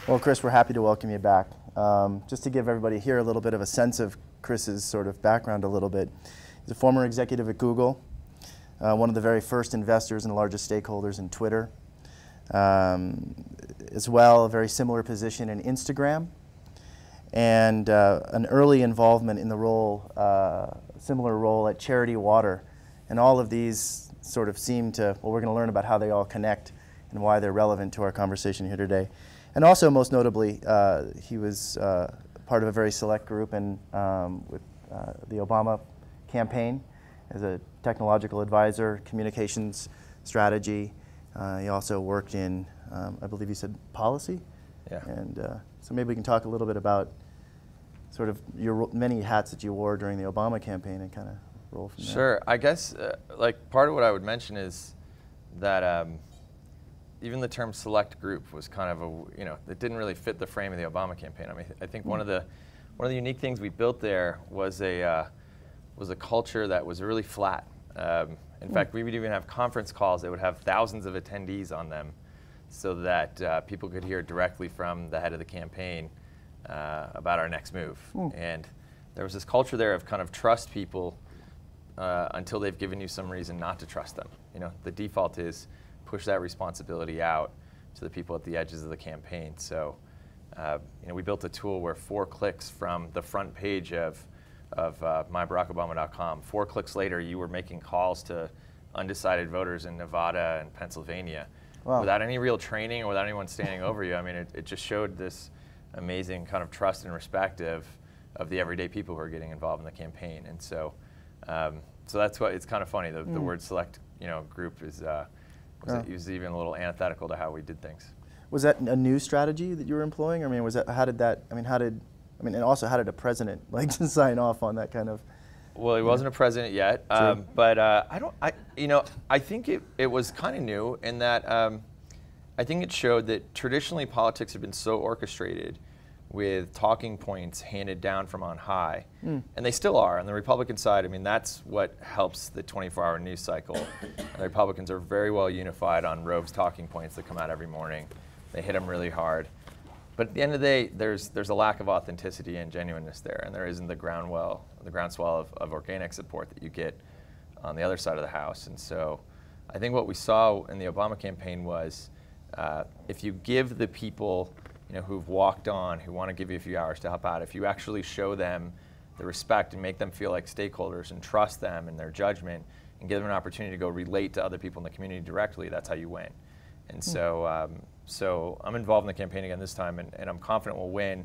Well, Chris, we're happy to welcome you back. Just to give everybody here a little bit of a sense of Chris's sort of background a little bit. He's a former executive at Google, one of the very first investors and largest stakeholders in Twitter. As well, a very similar position in Instagram, and an early involvement in the role, similar role at Charity Water. And all of these sort of seem to, well, we're going to learn about how they all connect and why they're relevant to our conversation here today. And also, most notably, he was part of a very select group and with the Obama campaign as a technological advisor, communications strategy. He also worked in, I believe you said policy? Yeah. And so maybe we can talk a little bit about sort of your many hats that you wore during the Obama campaign and kind of roll from there. Sure. I guess like part of what I would mention is that even the term select group was kind of a, it didn't really fit the frame of the Obama campaign. I mean, I think one of the unique things we built there was a culture that was really flat. In fact, we would even have conference calls that would have thousands of attendees on them so that people could hear directly from the head of the campaign about our next move. And there was this culture there of kind of trust people until they've given you some reason not to trust them. The default is push that responsibility out to the people at the edges of the campaign. So we built a tool where 4 clicks from the front page of mybarackobama.com, 4 clicks later, you were making calls to undecided voters in Nevada and Pennsylvania. Wow. Without any real training or without anyone standing over you. I mean, it just showed this amazing kind of trust and respect of the everyday people who are getting involved in the campaign. And so that's why it's kind of funny. The word select group is was even a little antithetical to how we did things. Was that a new strategy that you were employing? I mean, how did and also how did a president like to sign off on that kind of? Well, he wasn't a president yet, but I think it was kind of new in that I think it showed that traditionally politics have been so orchestrated with talking points handed down from on high, and they still are. On the Republican side, I mean, that's what helps the 24-hour news cycle. The Republicans are very well unified on Rove's talking points that come out every morning. They hit them really hard. But at the end of the day, there's a lack of authenticity and genuineness there, and there isn't the groundswell of organic support that you get on the other side of the house. And so I think what we saw in the Obama campaign was if you give the people who've walked on, who want to give you a few hours to help out, if you actually show them the respect and make them feel like stakeholders and trust them in their judgment and give them an opportunity to go relate to other people in the community directly, that's how you win. And so I'm involved in the campaign again this time, and I'm confident we'll win,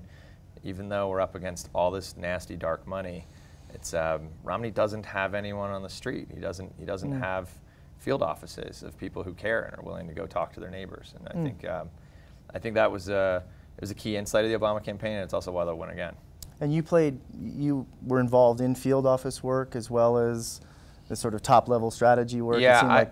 even though we're up against all this nasty dark money. It's Romney doesn't have anyone on the street. He doesn't have field offices of people who care and are willing to go talk to their neighbors. And I think that was it was a key insight of the Obama campaign, and it's also why they'll win again. And you were involved in field office work as well as the sort of top-level strategy work. Yeah,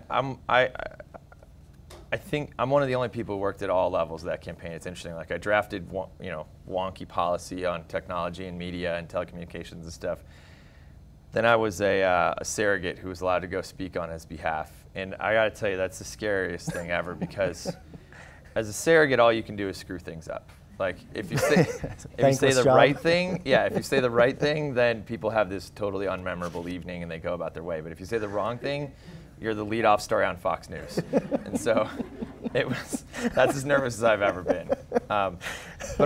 I think I'm one of the only people who worked at all levels of that campaign. It's interesting. Like I drafted, wonky policy on technology and media and telecommunications and stuff. Then I was a surrogate who was allowed to go speak on his behalf. And I got to tell you, that's the scariest thing ever because as a surrogate, all you can do is screw things up. Like if you say the right thing, if you say the right thing, then people have this totally unmemorable evening and they go about their way. But if you say the wrong thing, you're the lead-off story on Fox News. And so that's as nervous as I've ever been. But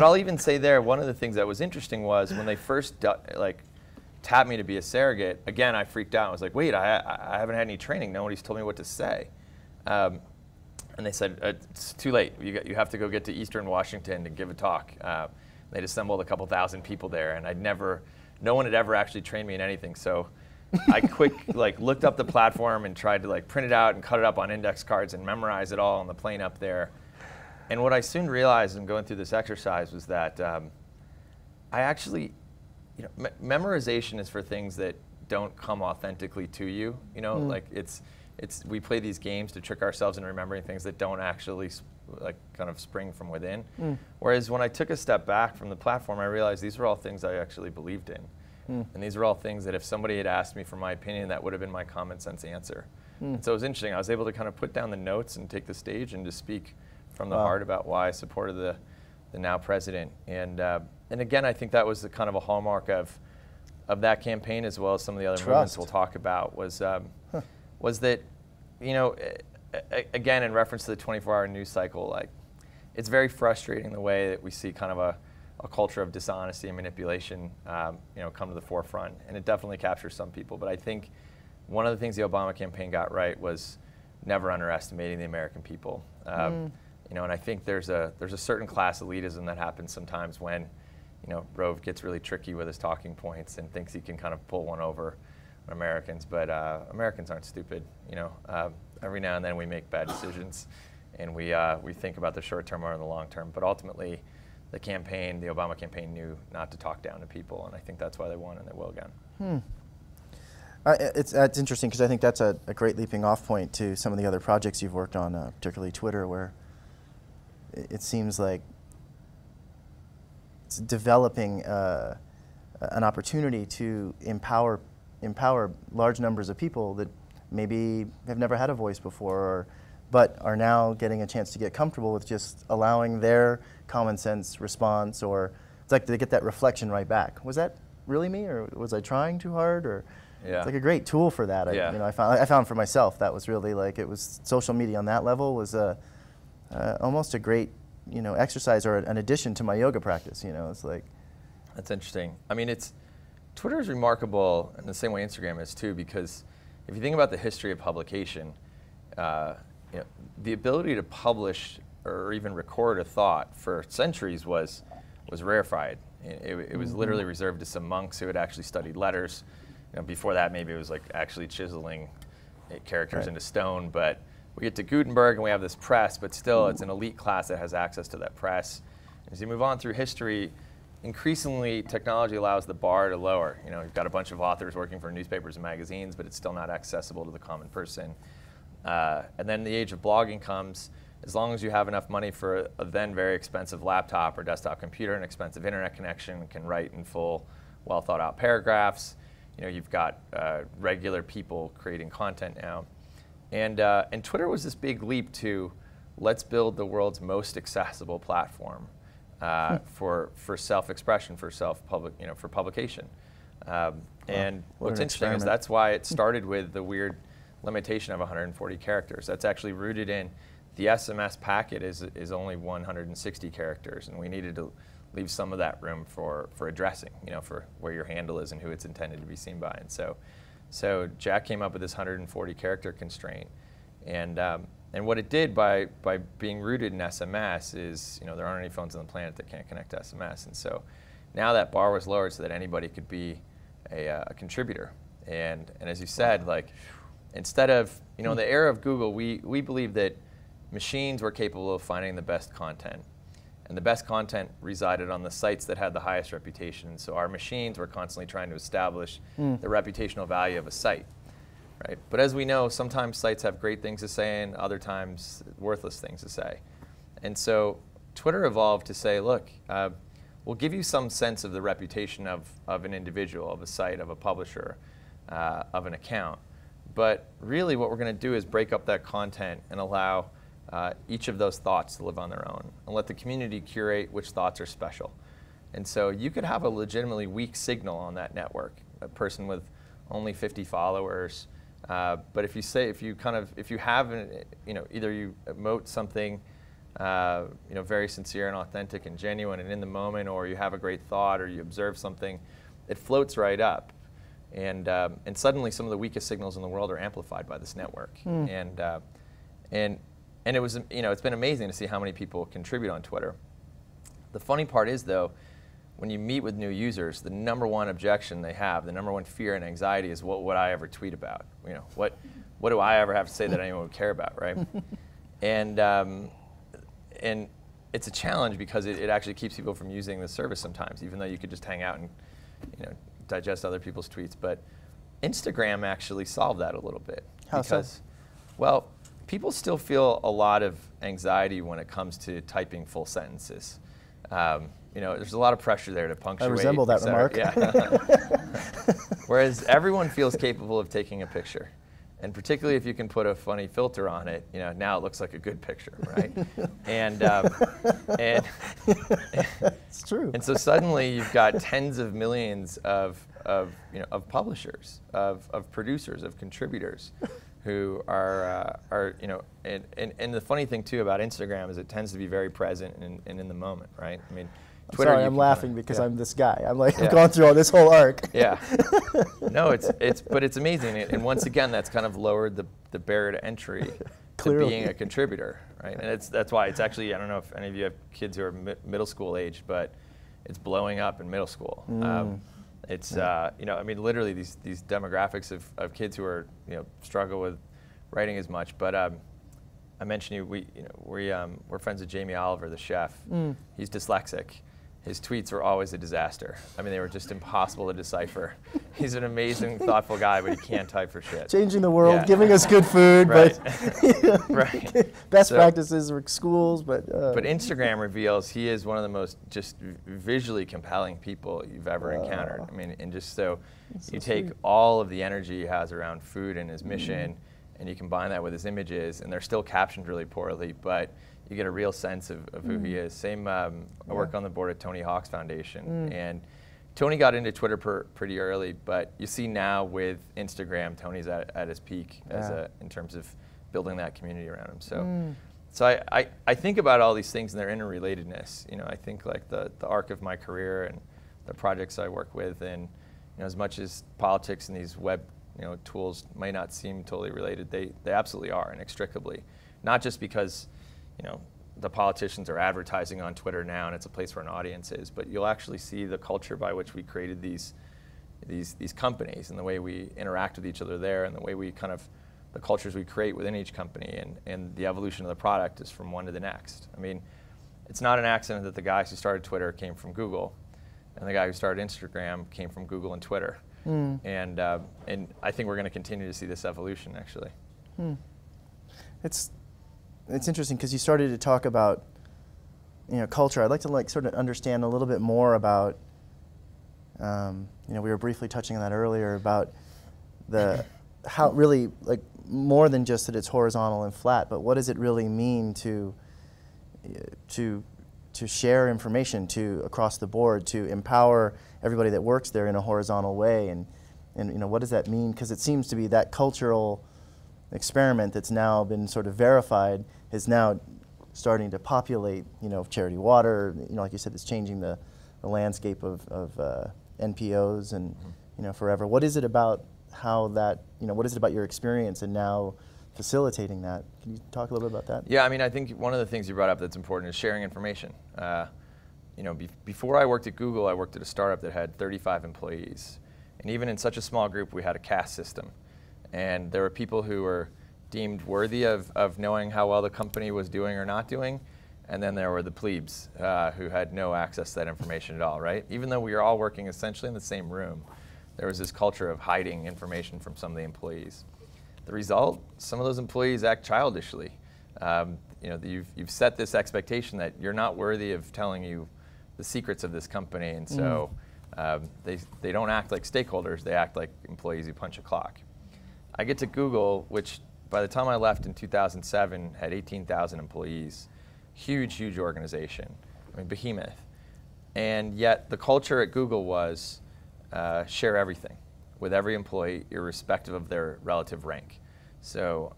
I'll even say there, one of the things that was interesting was when they first tapped me to be a surrogate, again, I freaked out. I was like, wait, I haven't had any training. Nobody's told me what to say. And they said, it's too late. You have to go get to Eastern Washington to give a talk. They'd assembled a couple thousand people there, and no one had ever actually trained me in anything. So I looked up the platform and tried to print it out and cut it up on index cards and memorize it all on the plane up there. And what I soon realized in going through this exercise was that I actually, memorization is for things that don't come authentically to you. We play these games to trick ourselves into remembering things that don't actually kind of spring from within. Whereas when I took a step back from the platform, I realized these were all things I actually believed in. And these were all things that if somebody had asked me for my opinion, that would have been my common sense answer. And so it was interesting. I was able to kind of put down the notes and take the stage and just speak from the heart about why I supported the now president. And again, I think that was the kind of a hallmark of that campaign, as well as some of the other movements we'll talk about, was that, you know, again, in reference to the 24-hour news cycle, like, it's very frustrating the way that we see kind of a culture of dishonesty and manipulation, you know, come to the forefront, and it definitely captures some people. But I think one of the things the Obama campaign got right was never underestimating the American people. You know, and I think there's a certain class elitism that happens sometimes when, you know, Rove gets really tricky with his talking points and thinks he can kind of pull one over on Americans. But Americans aren't stupid. You know, every now and then we make bad decisions, and we think about the short term or the long term. But ultimately, the Obama campaign knew not to talk down to people, and I think that's why they won, and they will again. That's interesting, because I think that's a great leaping off point to some of the other projects you've worked on, particularly Twitter, where it seems like it's developing an opportunity to empower large numbers of people that maybe have never had a voice before, but are now getting a chance to get comfortable with just allowing their common sense response, or it's like they get that reflection right back. Was that really me, or was I trying too hard? Or it's like a great tool for that. You know, I found for myself that was really like, it was social media on that level was almost a great, you know, exercise or an addition to my yoga practice. You know, it's like, that's interesting. I mean, Twitter is remarkable in the same way Instagram is too, because if you think about the history of publication, you know, the ability to publish or even record a thought for centuries was rarefied. It was literally reserved to some monks who had actually studied letters. You know, before that, maybe it was like actually chiseling characters into stone. But we get to Gutenberg and we have this press, but still it's an elite class that has access to that press. As you move on through history, increasingly technology allows the bar to lower. You know, you've got a bunch of authors working for newspapers and magazines, but it's still not accessible to the common person. And then the age of blogging comes. As long as you have enough money for a then very expensive laptop or desktop computer, an expensive internet connection, can write in full, well thought out paragraphs. You know, you've got regular people creating content now. And Twitter was this big leap to, let's build the world's most accessible platform for self-expression, for for publication. And what's interesting is that's why it started with the weird limitation of 140 characters. That's actually rooted in the SMS packet is only 160 characters, and we needed to leave some of that room for addressing, you know, for where your handle is and who it's intended to be seen by. And so Jack came up with this 140 character constraint, and what it did by being rooted in SMS is, you know, there aren't any phones on the planet that can't connect to SMS, and so now that bar was lowered so that anybody could be a contributor. And as you said, like, instead of, you know, in the era of Google, we believe that machines were capable of finding the best content. And the best content resided on the sites that had the highest reputation. So our machines were constantly trying to establish the reputational value of a site, right? But as we know, sometimes sites have great things to say and other times worthless things to say. And so Twitter evolved to say, look, we'll give you some sense of the reputation of an individual, of a site, of a publisher, of an account. But really what we're going to do is break up that content and allow each of those thoughts to live on their own, and let the community curate which thoughts are special. And so you could have a legitimately weak signal on that network, a person with only 50 followers. But if you have, you know, either you emote something, you know, very sincere and authentic and genuine and in the moment, or you have a great thought, or you observe something, it floats right up. And suddenly some of the weakest signals in the world are amplified by this network. And it was, you know, it's been amazing to see how many people contribute on Twitter. The funny part is, though, when you meet with new users, the number one objection they have, the number one fear and anxiety is, what would I ever tweet about? You know, what do I ever have to say that anyone would care about, right? And it's a challenge because it actually keeps people from using the service sometimes, even though you could just hang out and, you know, digest other people's tweets. But Instagram actually solved that a little bit. How so? Well, people still feel a lot of anxiety when it comes to typing full sentences. You know, there's a lot of pressure there to punctuate. I resemble that remark. Yeah. Whereas everyone feels capable of taking a picture. And particularly if you can put a funny filter on it, you know, now it looks like a good picture, right? and it's true. And so suddenly you've got tens of millions of publishers, of producers, of contributors, who are you know, and the funny thing too about Instagram is it tends to be very present and in the moment, right? I mean, Twitter. Sorry, I'm laughing because I'm this guy. I'm like, I've gone through all this whole arc. Yeah. No, but it's amazing, and once again, that's kind of lowered the barrier to entry to being a contributor, right? And that's why it's actually, I don't know if any of you have kids who are middle school age, but it's blowing up in middle school. It's you know, I mean, literally these demographics of kids who are, you know, struggle with writing as much. But I mentioned we're friends with Jamie Oliver, the chef. He's dyslexic. His tweets were always a disaster. I mean, they were just impossible to decipher. He's an amazing, thoughtful guy, but he can't type for shit. Changing the world, giving us good food, right. but right. Best practices for schools, but Instagram reveals he is one of the most just visually compelling people you've ever encountered. I mean, and just so you take all of the energy he has around food and his mission, and you combine that with his images, and they're still captioned really poorly, but you get a real sense of who he is. Same, I work on the board at Tony Hawk's Foundation, and Tony got into Twitter pretty early, but you see now with Instagram, Tony's at his peak in terms of building that community around him. So I think about all these things and their interrelatedness. You know, I think like the arc of my career and the projects I work with, and you know, as much as politics and these web tools may not seem totally related, they absolutely are inextricably. Not just because the politicians are advertising on Twitter now and it's a place where an audience is, but you'll actually see the culture by which we created these companies and the way we interact with each other there, and the way we the cultures we create within each company, and the evolution of the product is from one to the next. I mean, it's not an accident that the guys who started Twitter came from Google, and the guy who started Instagram came from Google and Twitter. And I think we're going to continue to see this evolution, actually. It's interesting because you started to talk about culture. I'd like to sort of understand a little bit more about we were briefly touching on that earlier about how really more than just that it's horizontal and flat, but what does it really mean to share information across the board, to empower everybody that works there in a horizontal way, and what does that mean? Because it seems to be that cultural experiment that's now been sort of verified is now starting to populate, Charity Water, like you said, it's changing the landscape of NPOs and, forever. What is it about how that, what is it about your experience and now facilitating that? Can you talk a little bit about that? Yeah, I mean, I think one of the things you brought up that's important is sharing information. Before I worked at Google, I worked at a startup that had 35 employees. And even in such a small group, we had a caste system. And there were people who were deemed worthy of knowing how well the company was doing or not doing. And then there were the plebes who had no access to that information at all, right? Even though we were all working essentially in the same room, there was this culture of hiding information from some of the employees. The result, some of those employees act childishly. You've set this expectation that you're not worthy of telling you the secrets of this company, and so they don't act like stakeholders, they act like employees who punch a clock. I get to Google, which by the time I left in 2007 had 18,000 employees, huge organization, I mean behemoth. And yet the culture at Google was share everything with every employee irrespective of their relative rank. So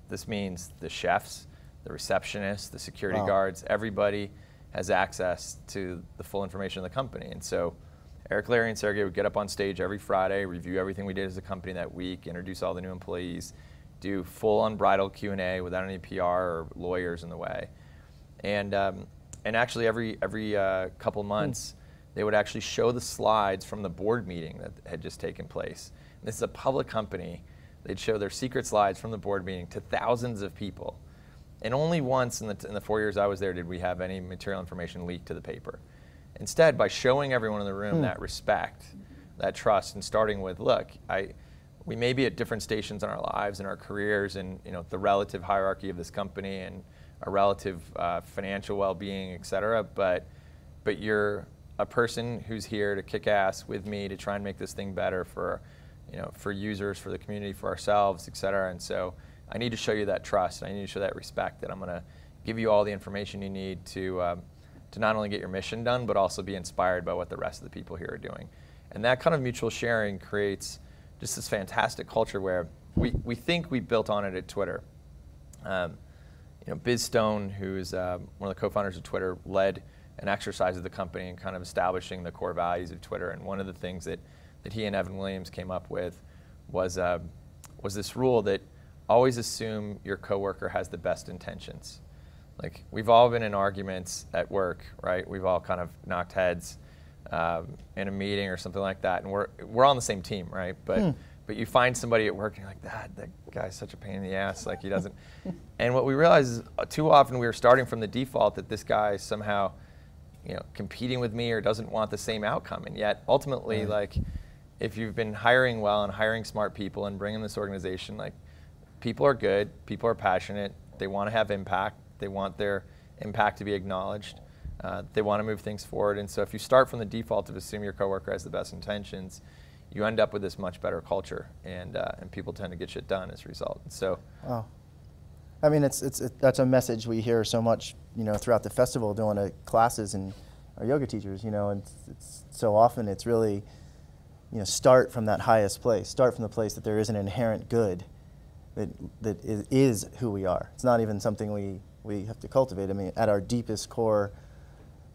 this means the chefs, the receptionists, the security guards, everybody has access to the full information of the company. And so Eric, Larry, and Sergey would get up on stage every Friday, review everything we did as a company that week, introduce all the new employees, do full unbridled Q&A without any PR or lawyers in the way. And actually every couple months, they would actually show the slides from the board meeting that had just taken place. And this is a public company. They'd show their secret slides from the board meeting to thousands of people. And only once in the 4 years I was there did we have any material information leaked to the paper. Instead, by showing everyone in the room that respect, that trust, and starting with, look, we may be at different stations in our lives and our careers, and the relative hierarchy of this company and our relative financial well-being, et cetera, but you're a person who's here to kick ass with me to try and make this thing better for for users, for the community, for ourselves, et cetera. And so I need to show you that trust. I need to show that respect, that I'm going to give you all the information you need to not only get your mission done, but also be inspired by what the rest of the people here are doing. And that kind of mutual sharing creates just this fantastic culture where we think we built on it at Twitter. Biz Stone, who's one of the co-founders of Twitter, led an exercise of the company and kind of establishing the core values of Twitter. And one of the things that he and Evan Williams came up with was this rule that always assume your coworker has the best intentions. Like, we've all been in arguments at work, right? We've all kind of knocked heads in a meeting or something like that, and we're on the same team, right? But you find somebody at work and you're like, that guy's such a pain in the ass, like he doesn't. And what we realize is too often we were starting from the default that this guy is somehow, competing with me or doesn't want the same outcome. And yet ultimately, like, if you've been hiring well and hiring smart people and bringing this organization, like, people are good, people are passionate, they want to have impact, they want their impact to be acknowledged, they want to move things forward. And so if you start from the default of assume your coworker has the best intentions, you end up with this much better culture, and people tend to get shit done as a result. And so, wow. I mean, that's a message we hear so much, throughout the festival, doing classes and our yoga teachers, and it's so often it's really, start from that highest place, start from the place that there is an inherent good that is who we are. It's not even something we have to cultivate. I mean, at our deepest core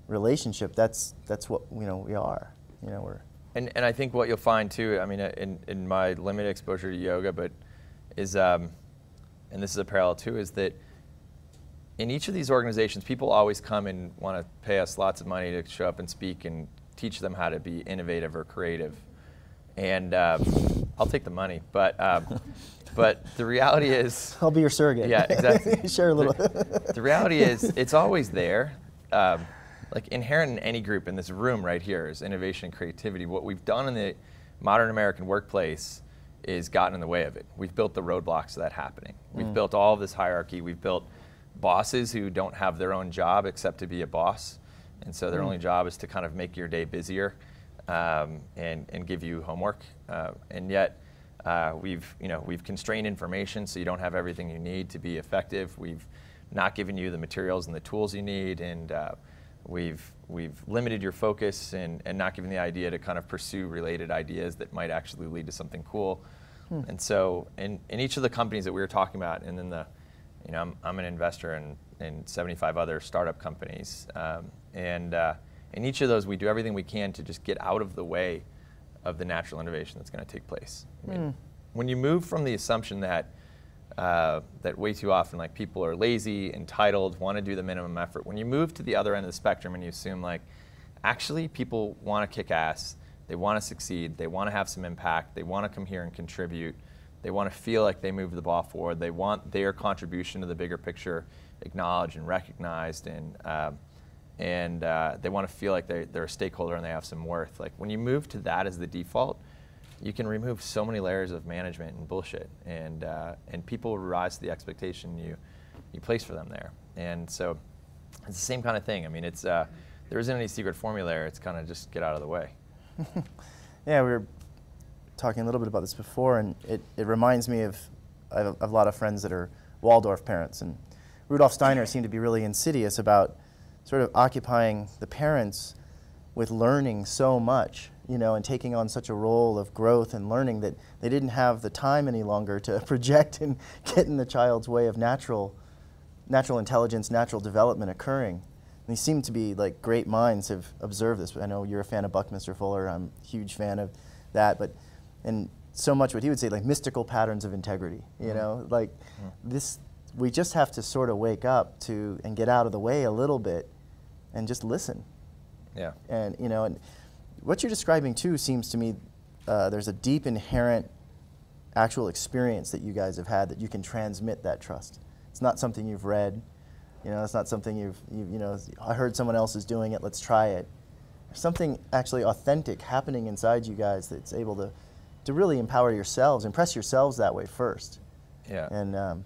relationship, that's what we are. We're. And I think what you'll find too, I mean, in my limited exposure to yoga, but is, and this is a parallel too, is that in each of these organizations, people always come and want to pay us lots of money to show up and speak and teach them how to be innovative or creative. And I'll take the money, but the reality is, I'll be your surrogate. Yeah, exactly. Share a little. The reality is, it's always there. Like, inherent in any group in this room right here is innovation and creativity. What we've done in the modern American workplace is gotten in the way of it. We've built the roadblocks to that happening. We've built all of this hierarchy. We've built bosses who don't have their own job except to be a boss. And so their only job is to kind of make your day busier and give you homework. And yet we've constrained information so you don't have everything you need to be effective. We've not given you the materials and the tools you need, and we've limited your focus and not given the idea to kind of pursue related ideas that might actually lead to something cool. And so in each of the companies that we were talking about, and then I'm an investor in 75 other startup companies, and in each of those we do everything we can to just get out of the way of the natural innovation that's going to take place. I mean, when you move from the assumption that way too often, like, people are lazy, entitled, want to do the minimum effort. When you move to the other end of the spectrum and you assume, like, actually people want to kick ass, they want to succeed, they want to have some impact, they want to come here and contribute, they want to feel like they moved the ball forward, they want their contribution to the bigger picture acknowledged and recognized, and they want to feel like they're a stakeholder and they have some worth. Like, when you move to that as the default, you can remove so many layers of management and bullshit, and people will rise to the expectation you place for them there. And so it's the same kind of thing. I mean, it's there isn't any secret formula there. It's kind of just get out of the way. Yeah, we were talking a little bit about this before, and it reminds me of, I have a lot of friends that are Waldorf parents, and Rudolf Steiner seemed to be really insidious about sort of occupying the parents with learning so much, and taking on such a role of growth and learning that they didn't have the time any longer to project and get in the child's way of natural intelligence, natural development occurring. And they seem to be, like, great minds have observed this. I know you're a fan of Buckminster Fuller. I'm a huge fan of that. And so much what he would say, like, mystical patterns of integrity, like this, we just have to sort of wake up to and get out of the way a little bit and just listen. Yeah. And, and what you're describing too seems to me there's a deep inherent actual experience that you guys have had that you can transmit that trust. It's not something you've read, it's not something I heard someone else is doing it, let's try it. There's something actually authentic happening inside you guys that's able to really empower yourselves, impress yourselves that way first. Yeah. And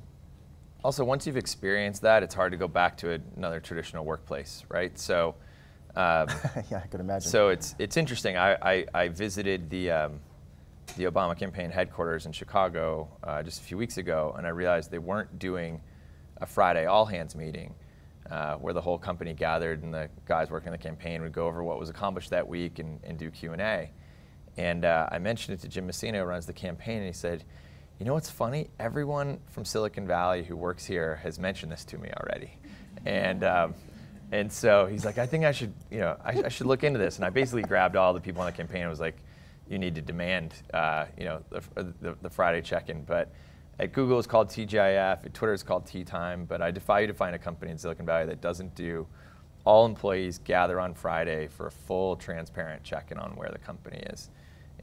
also, once you've experienced that, it's hard to go back to another traditional workplace, right? So. Yeah, I could imagine. So it's interesting. I visited the the Obama campaign headquarters in Chicago just a few weeks ago, and I realized they weren't doing a Friday all-hands meeting where the whole company gathered and the guys working on the campaign would go over what was accomplished that week and do Q&A. And I mentioned it to Jim Messina, who runs the campaign, and he said, you know what's funny? Everyone from Silicon Valley who works here has mentioned this to me already. And so he's like, I think I should, I should look into this. And I basically grabbed all the people on the campaign and was like, you need to demand, the Friday check-in. But at Google it's called TGIF, at Twitter it's called Tea Time. But I defy you to find a company in Silicon Valley that doesn't do all employees gather on Friday for a full, transparent check-in on where the company is.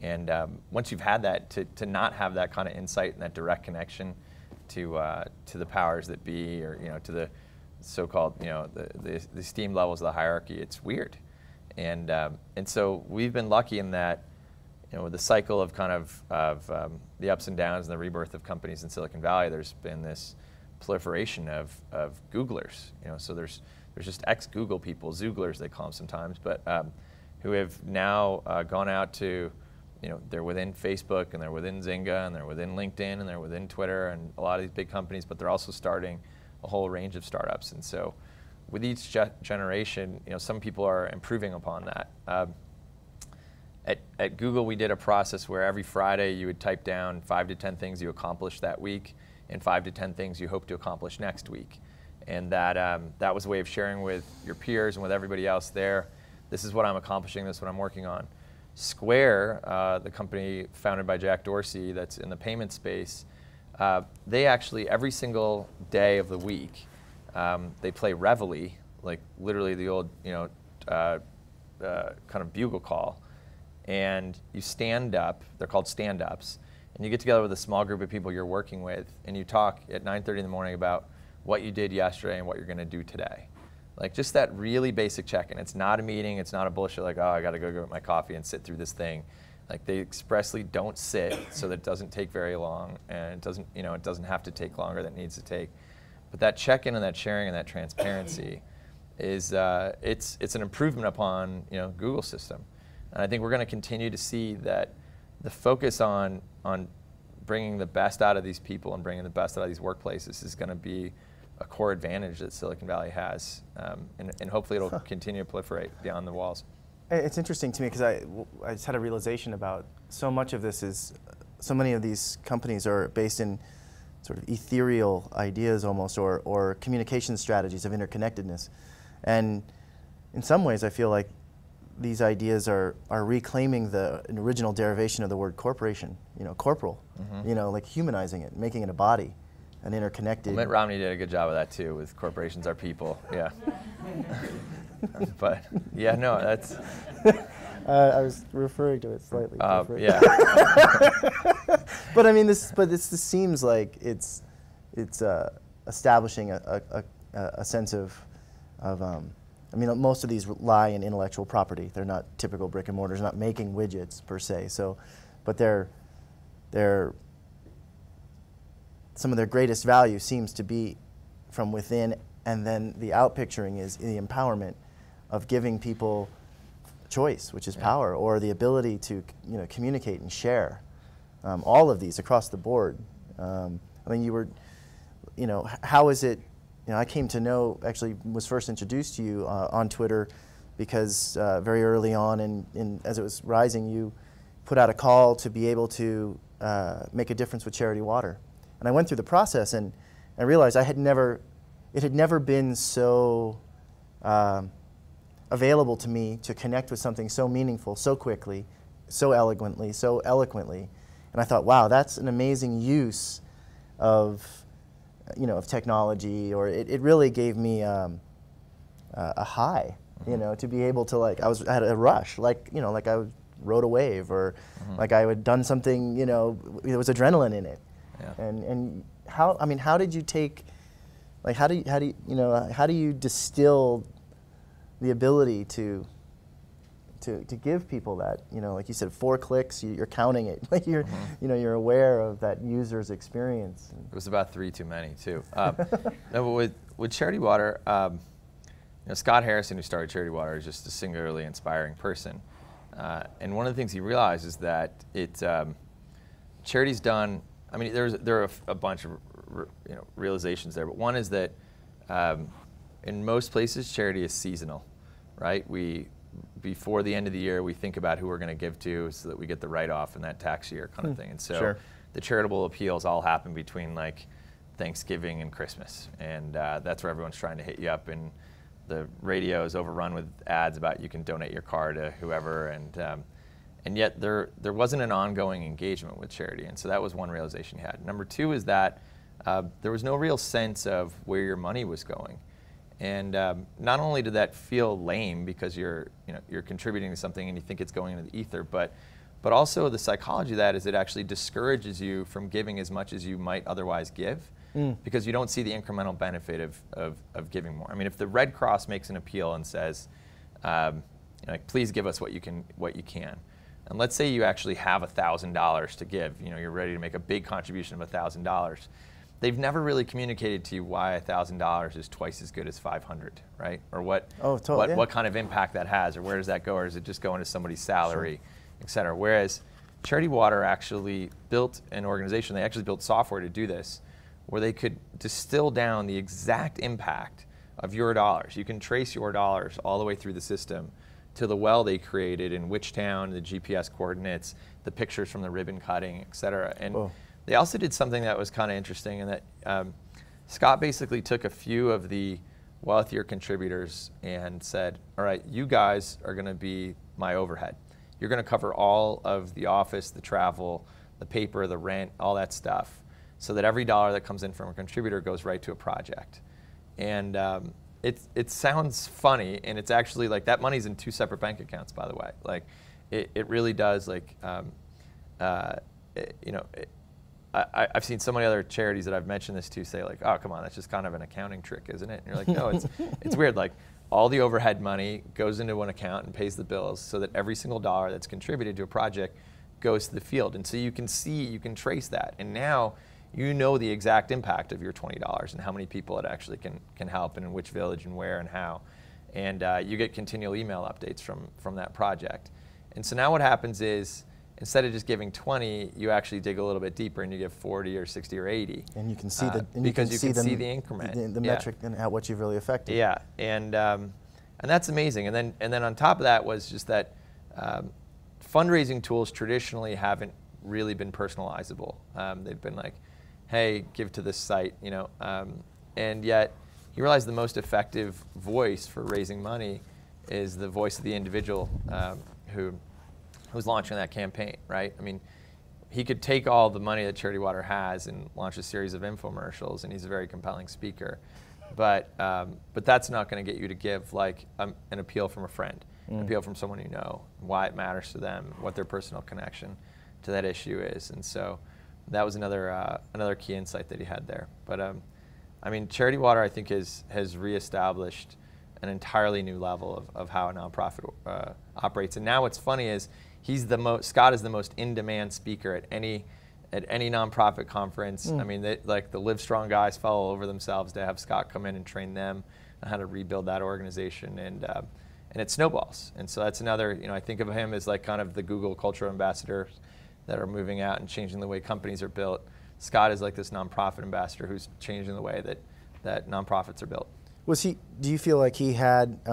And once you've had that, to not have that kind of insight and that direct connection to the powers that be, or to the so-called the esteemed levels of the hierarchy, it's weird. And so we've been lucky in that, with the cycle of kind of the ups and downs and the rebirth of companies in Silicon Valley, there's been this proliferation of Googlers. So there's just ex-Google people, Zooglers they call them sometimes, but who have now gone out to, they're within Facebook and they're within Zynga and they're within LinkedIn and they're within Twitter and a lot of these big companies, but they're also starting a whole range of startups. And so with each generation, some people are improving upon that. At Google, we did a process where every Friday you would type down 5 to 10 things you accomplished that week and 5 to 10 things you hope to accomplish next week. And that was a way of sharing with your peers and with everybody else there, this is what I'm accomplishing, this is what I'm working on. Square, the company founded by Jack Dorsey that's in the payment space, they actually, every single day of the week, they play Reveille, like literally the old kind of bugle call. And you stand up, they're called stand-ups, and you get together with a small group of people you're working with, and you talk at 9:30 in the morning about what you did yesterday and what you're going to do today. Like just that really basic check-in. It's not a meeting, it's not a bullshit like, oh, I got to go get my coffee and sit through this thing. Like they expressly don't sit so that it doesn't take very long, and it doesn't, it doesn't have to take longer than it needs to take. But that check-in and that sharing and that transparency is, it's an improvement upon, Google's system. And I think we're going to continue to see that the focus on bringing the best out of these people and bringing the best out of these workplaces is going to be a core advantage that Silicon Valley has, and hopefully it'll continue to proliferate beyond the walls. It's interesting to me because I just had a realization about so much of this is, so many of these companies are based in sort of ethereal ideas almost, or communication strategies of interconnectedness. And in some ways I feel like these ideas are reclaiming an original derivation of the word corporation, corporal, like humanizing it, making it a body, an interconnected. Well, Mitt Romney did a good job of that too, with corporations are people, yeah. But yeah, no, that's. I was referring to it slightly. Yeah. But I mean, this seems like it's establishing a sense of. I mean, most of these lie in intellectual property. They're not typical brick and mortars, not making widgets per se. So, but some of their greatest value seems to be from within, and then the outpicturing is the empowerment of giving people choice, which is power, or the ability to communicate and share. All of these across the board. I mean, you were, how is it? I came to know, actually was first introduced to you on Twitter because very early on, and as it was rising, you put out a call to be able to make a difference with Charity Water. And I went through the process, and I realized it had never been so available to me to connect with something so meaningful, so quickly, so eloquently. And I thought, wow, that's an amazing use of technology, or it really gave me a high, to be able to, like, I had a rush, like I rode a wave, or like I had done something, there was adrenaline in it. Yeah. And how did you take, like, how do you distill the ability to give people that, like you said, 4 clicks, you're counting it, like you're aware of that user's experience. It was about 3 too many too. No, but with Charity Water, Scott Harrison, who started Charity Water, is just a singularly inspiring person. And one of the things he realized is that charity's done, I mean, there are a bunch of realizations there, but one is that in most places, charity is seasonal, right? Before the end of the year, we think about who we're going to give to so that we get the write-off in that tax year kind of thing. And so the charitable appeals all happen between like Thanksgiving and Christmas. And that's where everyone's trying to hit you up. And the radio is overrun with ads about you can donate your car to whoever. And yet there wasn't an ongoing engagement with charity. And so that was one realization you had. Number two is that there was no real sense of where your money was going. And not only did that feel lame because you're contributing to something and you think it's going into the ether, but also the psychology of that is it actually discourages you from giving as much as you might otherwise give because you don't see the incremental benefit of giving more. I mean, if the Red Cross makes an appeal and says, please give us what you can, and let's say you actually have $1,000 to give, you're ready to make a big contribution of $1,000. They've never really communicated to you why $1,000 is twice as good as 500, right? Or what kind of impact that has, or where does that go, or does it just go into somebody's salary, et cetera? Whereas Charity Water actually built an organization, they actually built software to do this, where they could distill down the exact impact of your dollars. You can trace your dollars all the way through the system to the well they created in which town, the GPS coordinates, the pictures from the ribbon cutting, et cetera. And they also did something that was kind of interesting in that Scott basically took a few of the wealthier contributors and said, all right, you guys are going to be my overhead. You're going to cover all of the office, the travel, the paper, the rent, all that stuff, so that every dollar that comes in from a contributor goes right to a project. And it sounds funny, and it's actually like that money's in two separate bank accounts, by the way. Like it really does, like, I've seen so many other charities that I've mentioned this to say like, oh, come on, that's just kind of an accounting trick, isn't it? And you're like, no, it's weird. Like all the overhead money goes into one account and pays the bills so that every single dollar that's contributed to a project goes to the field. And so you can trace that. And now you know the exact impact of your $20 and how many people it actually can help and in which village and where and how. And you get continual email updates from that project. And so now what happens is, instead of just giving 20, you actually dig a little bit deeper and you give 40 or 60 or 80. And you can see the the increment, the metric, and how what you've really affected. Yeah, and that's amazing. And then on top of that was just that fundraising tools traditionally haven't really been personalizable. They've been like, hey, give to this site, and yet you realize the most effective voice for raising money is the voice of the individual who's launching that campaign, right? I mean, he could take all the money that Charity Water has and launch a series of infomercials, and he's a very compelling speaker. But that's not going to get you to give like an appeal from a friend, an appeal from someone you know, why it matters to them, what their personal connection to that issue is. And so that was another key insight that he had there. But I mean, Charity Water, I think, has reestablished an entirely new level of how a nonprofit operates. And now what's funny is Scott is the most in-demand speaker at any nonprofit conference. I mean, the Livestrong guys fell all over themselves to have Scott come in and train them on how to rebuild that organization, and it snowballs. And so that's another, I think of him as like kind of the Google cultural ambassadors that are moving out and changing the way companies are built. Scott is like this nonprofit ambassador who's changing the way that nonprofits are built. Do you feel like he had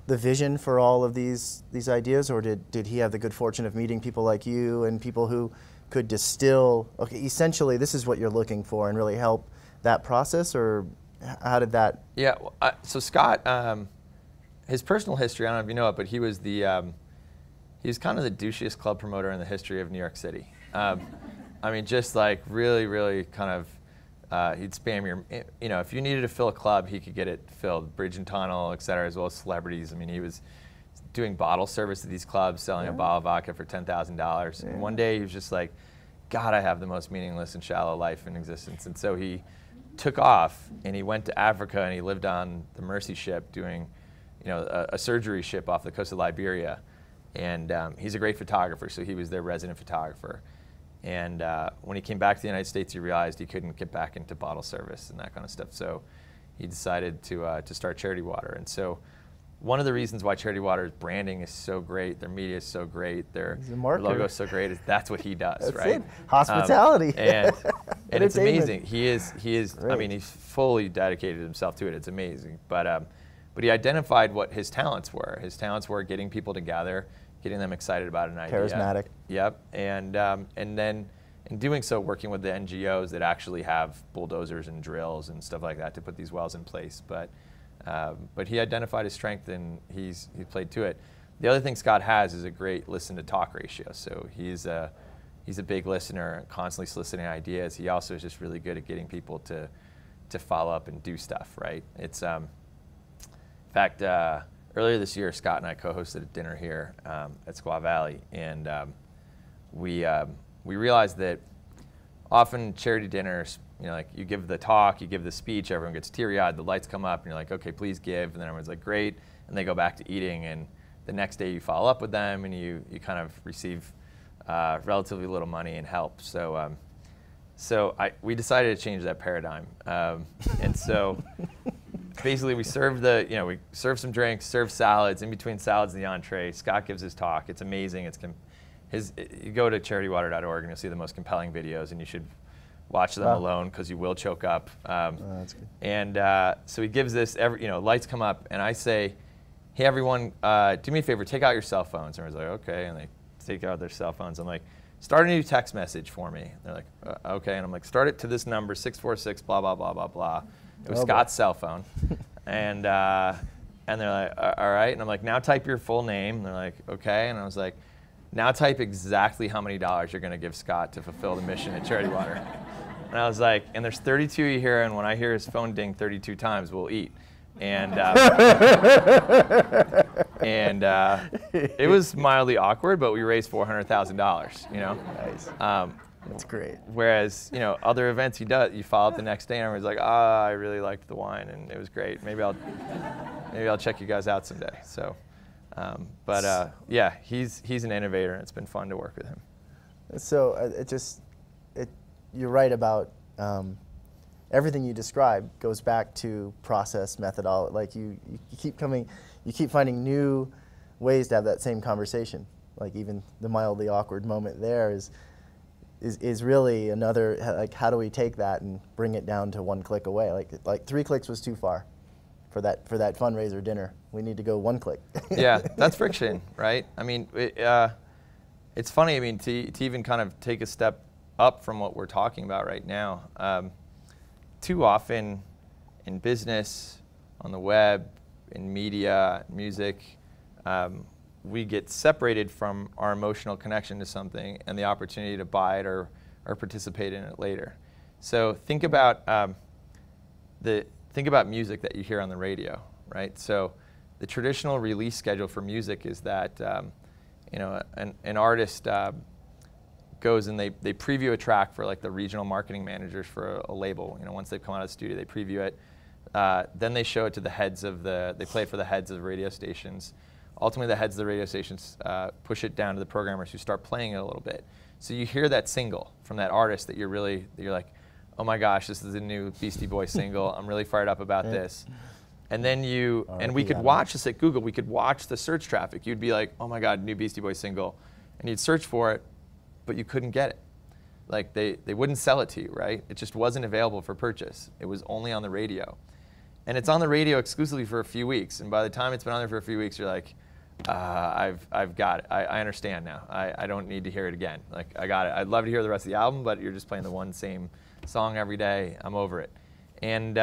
the vision for all of these ideas, or did he have the good fortune of meeting people like you and people who could distill, okay, essentially this is what you're looking for, and really help that process, or how did that? Yeah, so Scott, his personal history, I don't know if you know it, but he was he was kind of the douchiest club promoter in the history of New York City. I mean, just like really, really kind of, he'd spam your, if you needed to fill a club, he could get it filled, bridge and tunnel, et cetera, as well as celebrities. I mean, he was doing bottle service at these clubs, selling a bottle of vodka for $10,000. And one day he was just like, God, I have the most meaningless and shallow life in existence. And so he took off and he went to Africa and he lived on the Mercy ship doing, a surgery ship off the coast of Liberia. And he's a great photographer, so he was their resident photographer. And when he came back to the United States, he realized he couldn't get back into bottle service and that kind of stuff. So he decided to start Charity Water. And so one of the reasons why Charity Water's branding is so great, their media is so great, their logo is so great, is that's what he does, that's right? It. Hospitality. And it's amazing. He is. I mean, he's fully dedicated himself to it. It's amazing. But he identified what his talents were. His talents were getting people together, getting them excited about an idea. Charismatic. Yep. And then in doing so, working with the NGOs that actually have bulldozers and drills and stuff like that to put these wells in place. But he identified his strength and he played to it. The other thing Scott has is a great listen to talk ratio. So he's a big listener, constantly soliciting ideas. He also is just really good at getting people to follow up and do stuff, right? It's in fact, earlier this year, Scott and I co-hosted a dinner here at Squaw Valley, and we realized that often charity dinners, you know, like you give the talk, you give the speech, everyone gets teary-eyed, the lights come up, and you're like, okay, please give, and then everyone's like, great, and they go back to eating, and the next day you follow up with them, and you kind of receive relatively little money and help. So we decided to change that paradigm, and so basically we serve we serve some drinks, serve salads. In between salads and the entree, Scott gives his talk. It's amazing. You go to charitywater.org and you'll see the most compelling videos, and you should watch them alone because you will choke up. That's good. And so he gives this, lights come up, and I say, hey everyone, do me a favor, take out your cell phones. And everyone's like, okay, and they take out their cell phones. I'm like, start a new text message for me. And they're like, okay, and I'm like, start it to this number, 646, blah, blah, blah, blah, blah. It was Scott's cell phone. And they're like, all right. And I'm like, now type your full name. And they're like, okay. And I was like, now type exactly how many dollars you're going to give Scott to fulfill the mission at Charity Water. And I was like, and there's 32 here, and when I hear his phone ding 32 times, we'll eat. And it was mildly awkward, but we raised $400,000, you know? Nice. That's great. Whereas, other events you follow up the next day and everyone's like, I really liked the wine and it was great. Maybe I'll check you guys out someday. So, yeah, he's an innovator and it's been fun to work with him. So you're right about everything you described goes back to process methodology. Like you keep finding new ways to have that same conversation. Like even the mildly awkward moment there is really another, like, how do we take that and bring it down to one click away? Like 3 clicks was too far for that fundraiser dinner. We need to go 1 click. Yeah, that's friction, right? I mean, it's funny. I mean, to even kind of take a step up from what we're talking about right now. Too often in business, on the web, in media, music, we get separated from our emotional connection to something and the opportunity to buy it or participate in it later. So think about music that you hear on the radio, right? So the traditional release schedule for music is that an artist goes and they preview a track for like the regional marketing managers for a label. Once they've come out of the studio, they preview it. Then they show it to they play it for the heads of radio stations. Ultimately, the heads of the radio stations push it down to the programmers who start playing it a little bit. So you hear that single from that artist that you're like, oh my gosh, this is a new Beastie Boys single. I'm really fired up about this. And then we could watch this at Google. We could watch the search traffic. You'd be like, oh my God, new Beastie Boys single. And you'd search for it, but you couldn't get it. Like they wouldn't sell it to you, right? It just wasn't available for purchase. It was only on the radio. And it's on the radio exclusively for a few weeks. And by the time it's been on there for a few weeks, you're like, I've got it. I understand now. I don't need to hear it again. Like, I got it. I'd love to hear the rest of the album, but you're just playing the one same song every day. I'm over it. And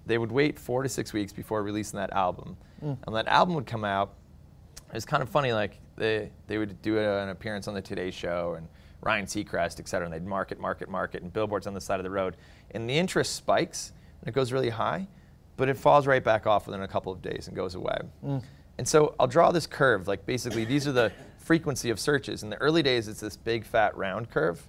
they would wait 4 to 6 weeks before releasing that album. And when that album would come out, it was kind of funny. Like they would do an appearance on the Today Show and Ryan Seacrest, et cetera, and they'd market, and billboards on the side of the road. And the interest spikes, and it goes really high, but it falls right back off within a couple of days and goes away. And so I'll draw this curve. Like basically, these are the frequency of searches. In the early days, it's this big, fat, round curve.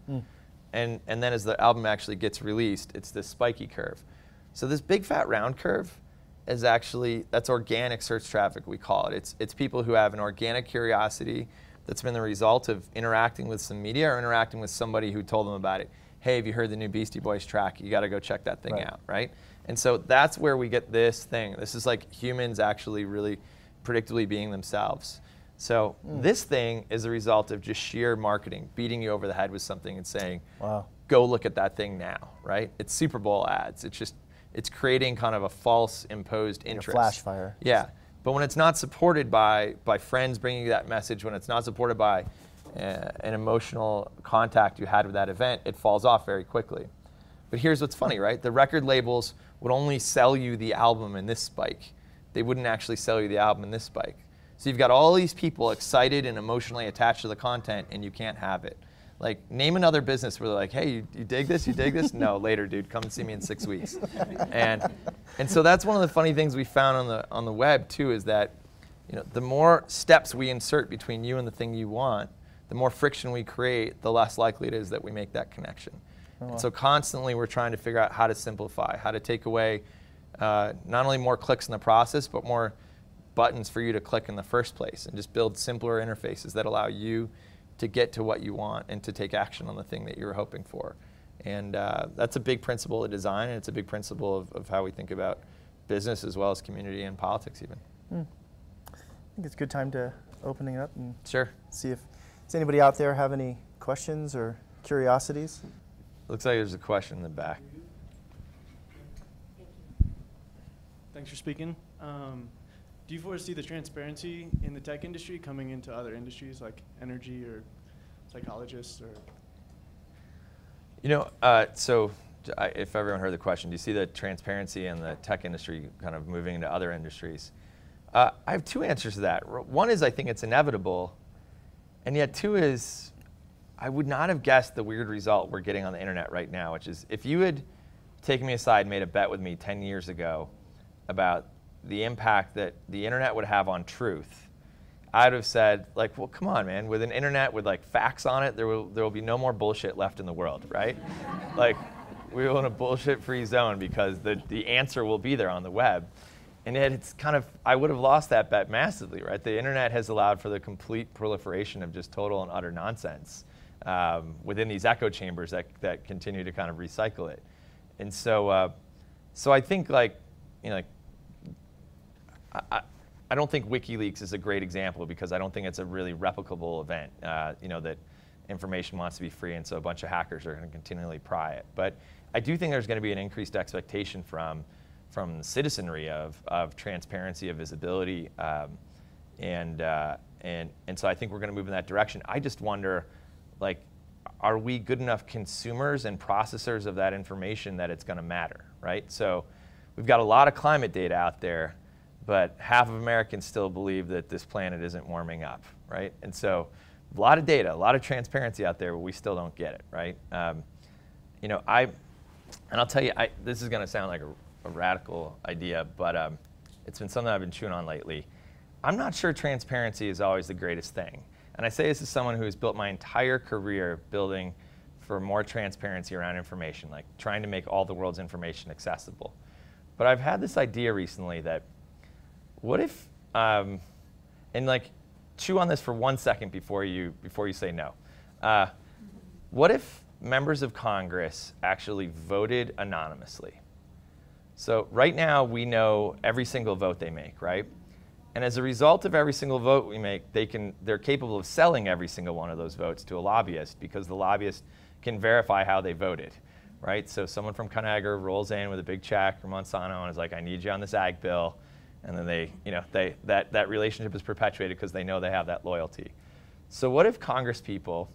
And then as the album actually gets released, it's this spiky curve. So this big, fat, round curve is that's organic search traffic, we call it. It's people who have an organic curiosity that's been the result of interacting with some media or interacting with somebody who told them about it. Hey, have you heard the new Beastie Boys track? You got to go check that thing out, right? And so that's where we get this thing. This is like humans actually really predictably being themselves. So this thing is a result of just sheer marketing, beating you over the head with something and saying, wow, go look at that thing now, right? It's Super Bowl ads. It's creating kind of a false imposed interest. Like a flash fire. Yeah, but when it's not supported by friends bringing you that message, when it's not supported by an emotional contact you had with that event, it falls off very quickly. But here's what's funny, right? The record labels would only sell you the album in this spike. They wouldn't actually sell you the album in this spike. So you've got all these people excited and emotionally attached to the content, and you can't have it. Like, name another business where they're like, hey, you dig this? You dig this? No, later, dude. Come and see me in 6 weeks. And so that's one of the funny things we found on the web too, is that, you know, the more steps we insert between you and the thing you want, the more friction we create, the less likely it is that we make that connection. Oh. And so constantly we're trying to figure out how to simplify, how to take away not only more clicks in the process, but more buttons for you to click in the first place, and just build simpler interfaces that allow you to get to what you want and to take action on the thing that you're hoping for. And that's a big principle of design, and it's a big principle of how we think about business as well as community and politics even. I think it's a good time to open it up and sure. See if does anybody out there have any questions or curiosities? Looks like there's a question in the back. Thanks for speaking. Do you foresee the transparency in the tech industry coming into other industries like energy or psychologists or? You know, if everyone heard the question, do you see the transparency in the tech industry kind of moving into other industries? I have two answers to that. One is I think it's inevitable, and yet two is I would not have guessed the weird result we're getting on the internet right now, which is if you had taken me aside and made a bet with me 10 years ago about the impact that the internet would have on truth, I'd have said, like, well, come on, man. With an internet with like facts on it, there will be no more bullshit left in the world, right? Like, we will in a bullshit-free zone because the answer will be there on the web. And yet it's kind of, I would have lost that bet massively, right? The internet has allowed for the complete proliferation of just total and utter nonsense within these echo chambers that continue to kind of recycle it. And so, so I think, like, you know, like, I don't think WikiLeaks is a great example because I don't think it's a really replicable event, you know, that information wants to be free, and so a bunch of hackers are going to continually pry it. But I do think there's going to be an increased expectation from the citizenry of transparency, of visibility, and so I think we're going to move in that direction. I just wonder, like, are we good enough consumers and processors of that information that it's going to matter, right? So we've got a lot of climate data out there, but half of Americans still believe that this planet isn't warming up, right? And so a lot of data, a lot of transparency out there, but we still don't get it, right? You know, and I'll tell you, this is going to sound like a radical idea, but it's been something I've been chewing on lately. I'm not sure transparency is always the greatest thing. And I say this as someone who has built my entire career building for more transparency around information, like trying to make all the world's information accessible. But I've had this idea recently that, what if, and like, chew on this for 1 second before you say no. What if members of Congress actually voted anonymously? So right now we know every single vote they make, right? And as a result of every single vote we make, they're capable of selling every single one of those votes to a lobbyist because the lobbyist can verify how they voted, right? So someone from ConAgra rolls in with a big check from Monsanto and is like, I need you on this ag bill. And then that relationship is perpetuated because they know they have that loyalty. So what if Congress people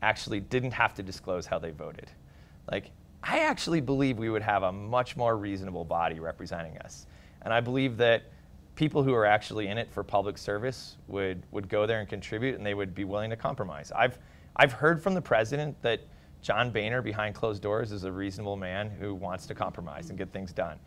actually didn't have to disclose how they voted? Like, I actually believe we would have a much more reasonable body representing us. And I believe that people who are actually in it for public service would go there and contribute, and they would be willing to compromise. I've heard from the president that John Boehner behind closed doors is a reasonable man who wants to compromise and get things done.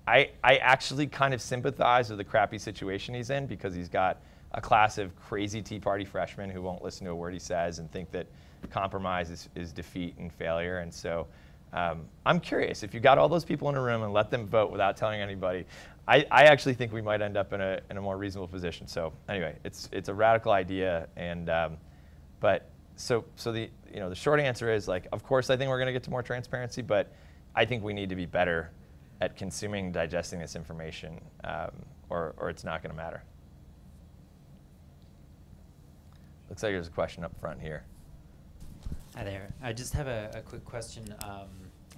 I actually kind of sympathize with the crappy situation he's in because he's got a class of crazy Tea Party freshmen who won't listen to a word he says and think that compromise is defeat and failure. And so I'm curious, if you got all those people in a room and let them vote without telling anybody, I actually think we might end up in a more reasonable position. So anyway, it's a radical idea, and but so the short answer is, like, of course I think we're going to get to more transparency, but I think we need to be better at consuming and digesting this information, or it's not going to matter. Looks like there's a question up front here. Hi there. I just have a quick question.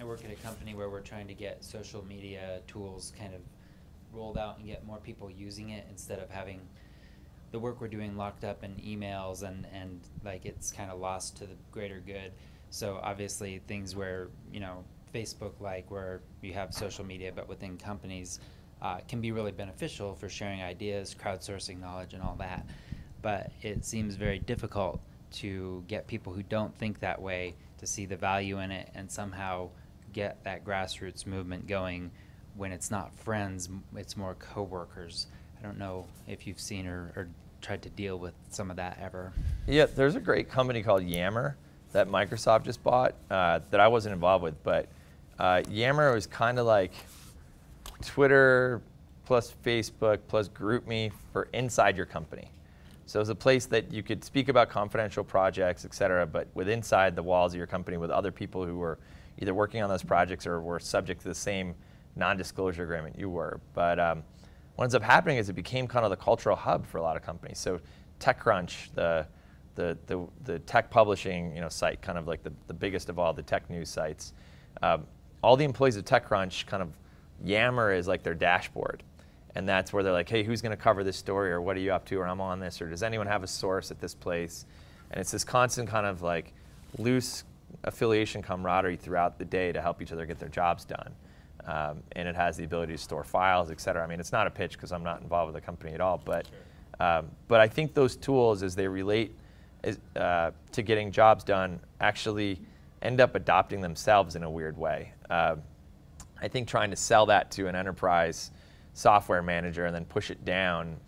I work at a company where we're trying to get social media tools kind of rolled out and get more people using it instead of having the work we're doing locked up in emails and like it's kind of lost to the greater good. So obviously things where, you know, Facebook like where you have social media but within companies can be really beneficial for sharing ideas, crowdsourcing knowledge and all that. But it seems very difficult to get people who don't think that way to see the value in it and somehow get that grassroots movement going when it's not friends, it's more coworkers. I don't know if you've seen or tried to deal with some of that ever. Yeah, there's a great company called Yammer that Microsoft just bought that I wasn't involved with, but Yammer was kind of like Twitter plus Facebook plus GroupMe for inside your company. So it was a place that you could speak about confidential projects, et cetera, but with inside the walls of your company with other people who were either working on those projects or were subject to the same non-disclosure agreement you were. But what ends up happening is it became kind of the cultural hub for a lot of companies. So TechCrunch, the tech publishing site, kind of like the biggest of all the tech news sites, all the employees of TechCrunch kind of Yammer is like their dashboard. And that's where they're like, hey, who's going to cover this story, or what are you up to, or I'm on this, or does anyone have a source at this place? And it's this constant kind of like loose affiliation camaraderie throughout the day to help each other get their jobs done. And it has the ability to store files, et cetera. I mean, it's not a pitch because I'm not involved with the company at all, but I think those tools, as they relate to getting jobs done, actually end up adopting themselves in a weird way. I think trying to sell that to an enterprise software manager and then push it down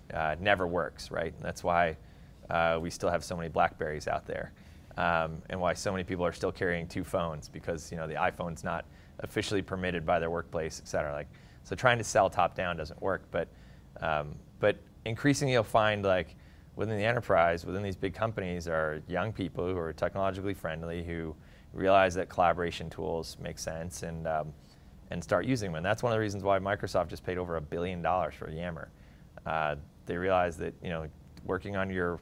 never works, right? And that's why we still have so many BlackBerries out there, and why so many people are still carrying 2 phones, because the iPhone's not officially permitted by their workplace, et cetera. Like, so trying to sell top down doesn't work, but increasingly you'll find like within the enterprise, within these big companies, are young people who are technologically friendly, who realize that collaboration tools make sense and start using them. And that's one of the reasons why Microsoft just paid over $1 billion for Yammer. They realized that working on your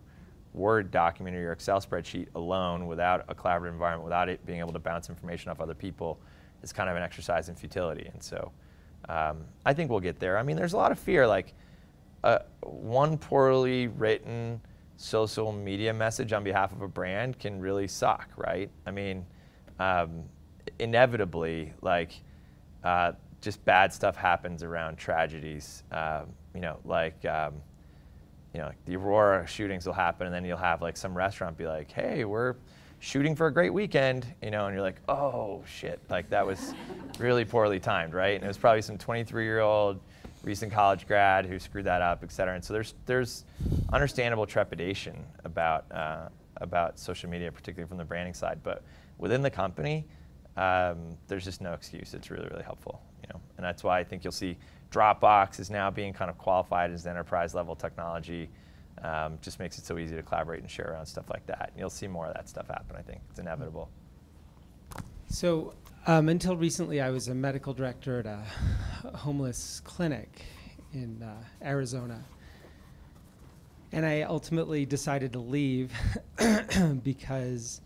Word document or your Excel spreadsheet alone without a collaborative environment, without it being able to bounce information off other people, is kind of an exercise in futility. And so I think we'll get there. I mean, there's a lot of fear, like one poorly written social media message on behalf of a brand can really suck, right? I mean, inevitably, like, just bad stuff happens around tragedies. The Aurora shootings will happen, and then you'll have like some restaurant be like, "Hey, we're shooting for a great weekend," and you're like, "Oh shit!" Like that was really poorly timed, right? And it was probably some 23-year-old recent college grad who screwed that up, et cetera. And so there's understandable trepidation about social media, particularly from the branding side. But within the company, there's just no excuse. It's really, really helpful, and that's why I think you'll see Dropbox is now being kind of qualified as enterprise level technology. Just makes it so easy to collaborate and share around stuff like that. And you'll see more of that stuff happen. I think it's inevitable. So until recently, I was a medical director at a homeless clinic in Arizona. And I ultimately decided to leave because,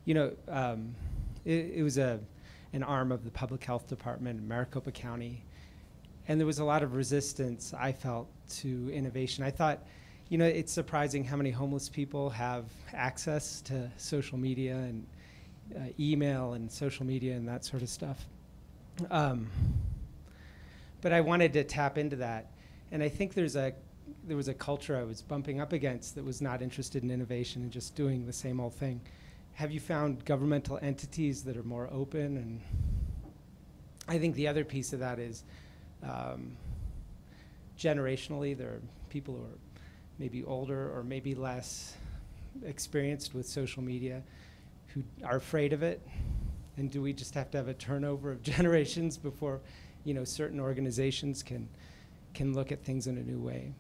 it was an arm of the public health department in Maricopa County. And there was a lot of resistance, I felt, to innovation. I thought, it's surprising how many homeless people have access to social media and email and social media and that sort of stuff. But I wanted to tap into that. And I think there was a culture I was bumping up against that was not interested in innovation and just doing the same old thing. Have you found governmental entities that are more open? And I think the other piece of that is generationally, there are people who are maybe older or maybe less experienced with social media who are afraid of it. And do we just have to have a turnover of generations before certain organizations can look at things in a new way?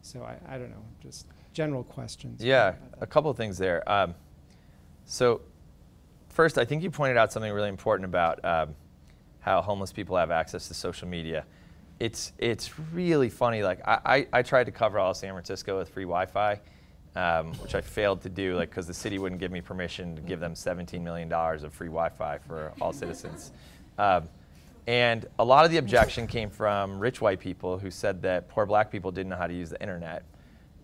So I don't know, just general questions. Yeah, a couple of things there. So first, I think you pointed out something really important about how homeless people have access to social media. It's really funny. Like I tried to cover all of San Francisco with free Wi-Fi, which I failed to do, like, because the city wouldn't give me permission to give them $17 million of free Wi-Fi for all citizens. And a lot of the objection came from rich white people who said that poor black people didn't know how to use the internet,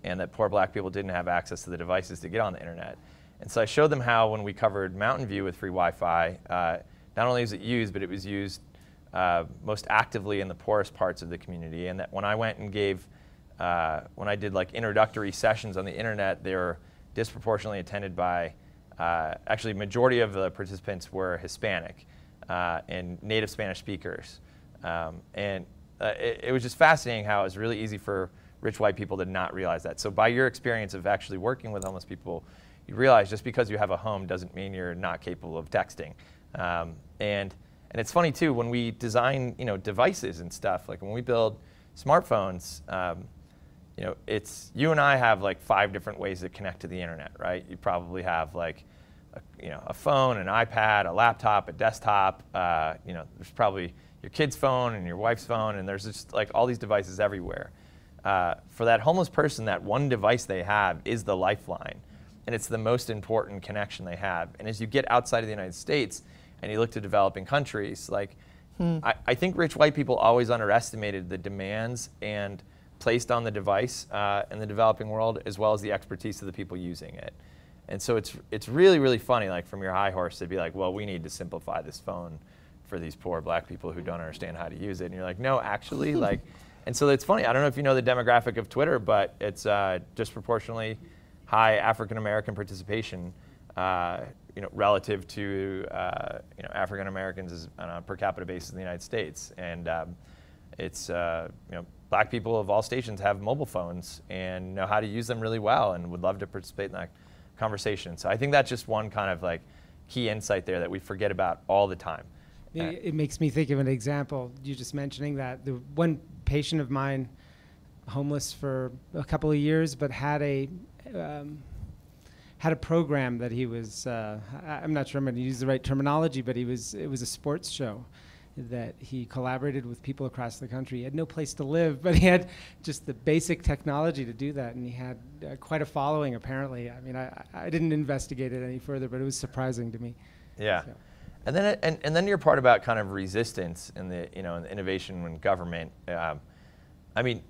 and that poor black people didn't have access to the devices to get on the internet. And so I showed them how, when we covered Mountain View with free Wi-Fi, not only was it used, but it was used most actively in the poorest parts of the community. And that when I went and gave, when I did like introductory sessions on the internet, they were disproportionately attended by, actually majority of the participants were Hispanic and native Spanish speakers. It was just fascinating how it was really easy for rich white people to not realize that. So by your experience of actually working with homeless people, you realize just because you have a home doesn't mean you're not capable of texting. And it's funny too, when we design, devices and stuff, like when we build smartphones, it's, you and I have like 5 different ways to connect to the internet, right? You probably have like, a phone, an iPad, a laptop, a desktop, there's probably your kid's phone and your wife's phone, and there's just like all these devices everywhere. For that homeless person, that one device they have is the lifeline, and it's the most important connection they have. And as you get outside of the United States and you look to developing countries, like I think rich white people always underestimated the demands and placed on the device in the developing world, as well as the expertise of the people using it. And so it's really, really funny, like from your high horse, to be like, well, we need to simplify this phone for these poor black people who don't understand how to use it. And you're like, no, actually, like, and so it's funny. I don't know if you know the demographic of Twitter, but it's disproportionately high African American participation, relative to African Americans on a per capita basis in the United States. And it's black people of all stations have mobile phones and know how to use them really well and would love to participate in that conversation. So I think that's just one kind of like key insight there that we forget about all the time. It makes me think of an example. You just mentioning that. The one patient of mine, homeless for a couple of years, but had a program that he was, I'm not sure I'm going to use the right terminology, but it was a sports show that he collaborated with people across the country. He had no place to live, but he had just the basic technology to do that, and he had quite a following, apparently. I mean, I didn't investigate it any further, but it was surprising to me. Yeah. So. And then and then your part about kind of resistance in the in the innovation in government. I mean,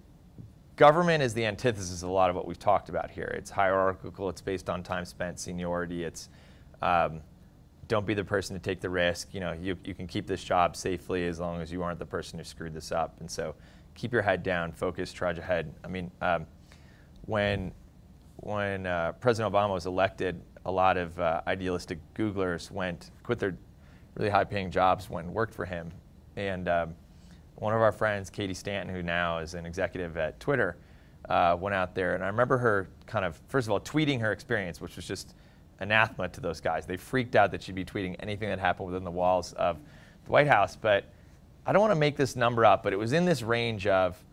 government is the antithesis of a lot of what we've talked about here. It's hierarchical. It's based on time spent, seniority. It's don't be the person to take the risk. You can keep this job safely as long as you aren't the person who screwed this up. And so, keep your head down, focus, trudge ahead. I mean, when President Obama was elected, a lot of idealistic Googlers quit their really high-paying jobs, went and worked for him. And one of our friends, Katie Stanton, who now is an executive at Twitter, went out there. And I remember her kind of, first of all, tweeting her experience, which was just anathema to those guys. They freaked out that she'd be tweeting anything that happened within the walls of the White House. But I don't want to make this number up, but it was in this range of,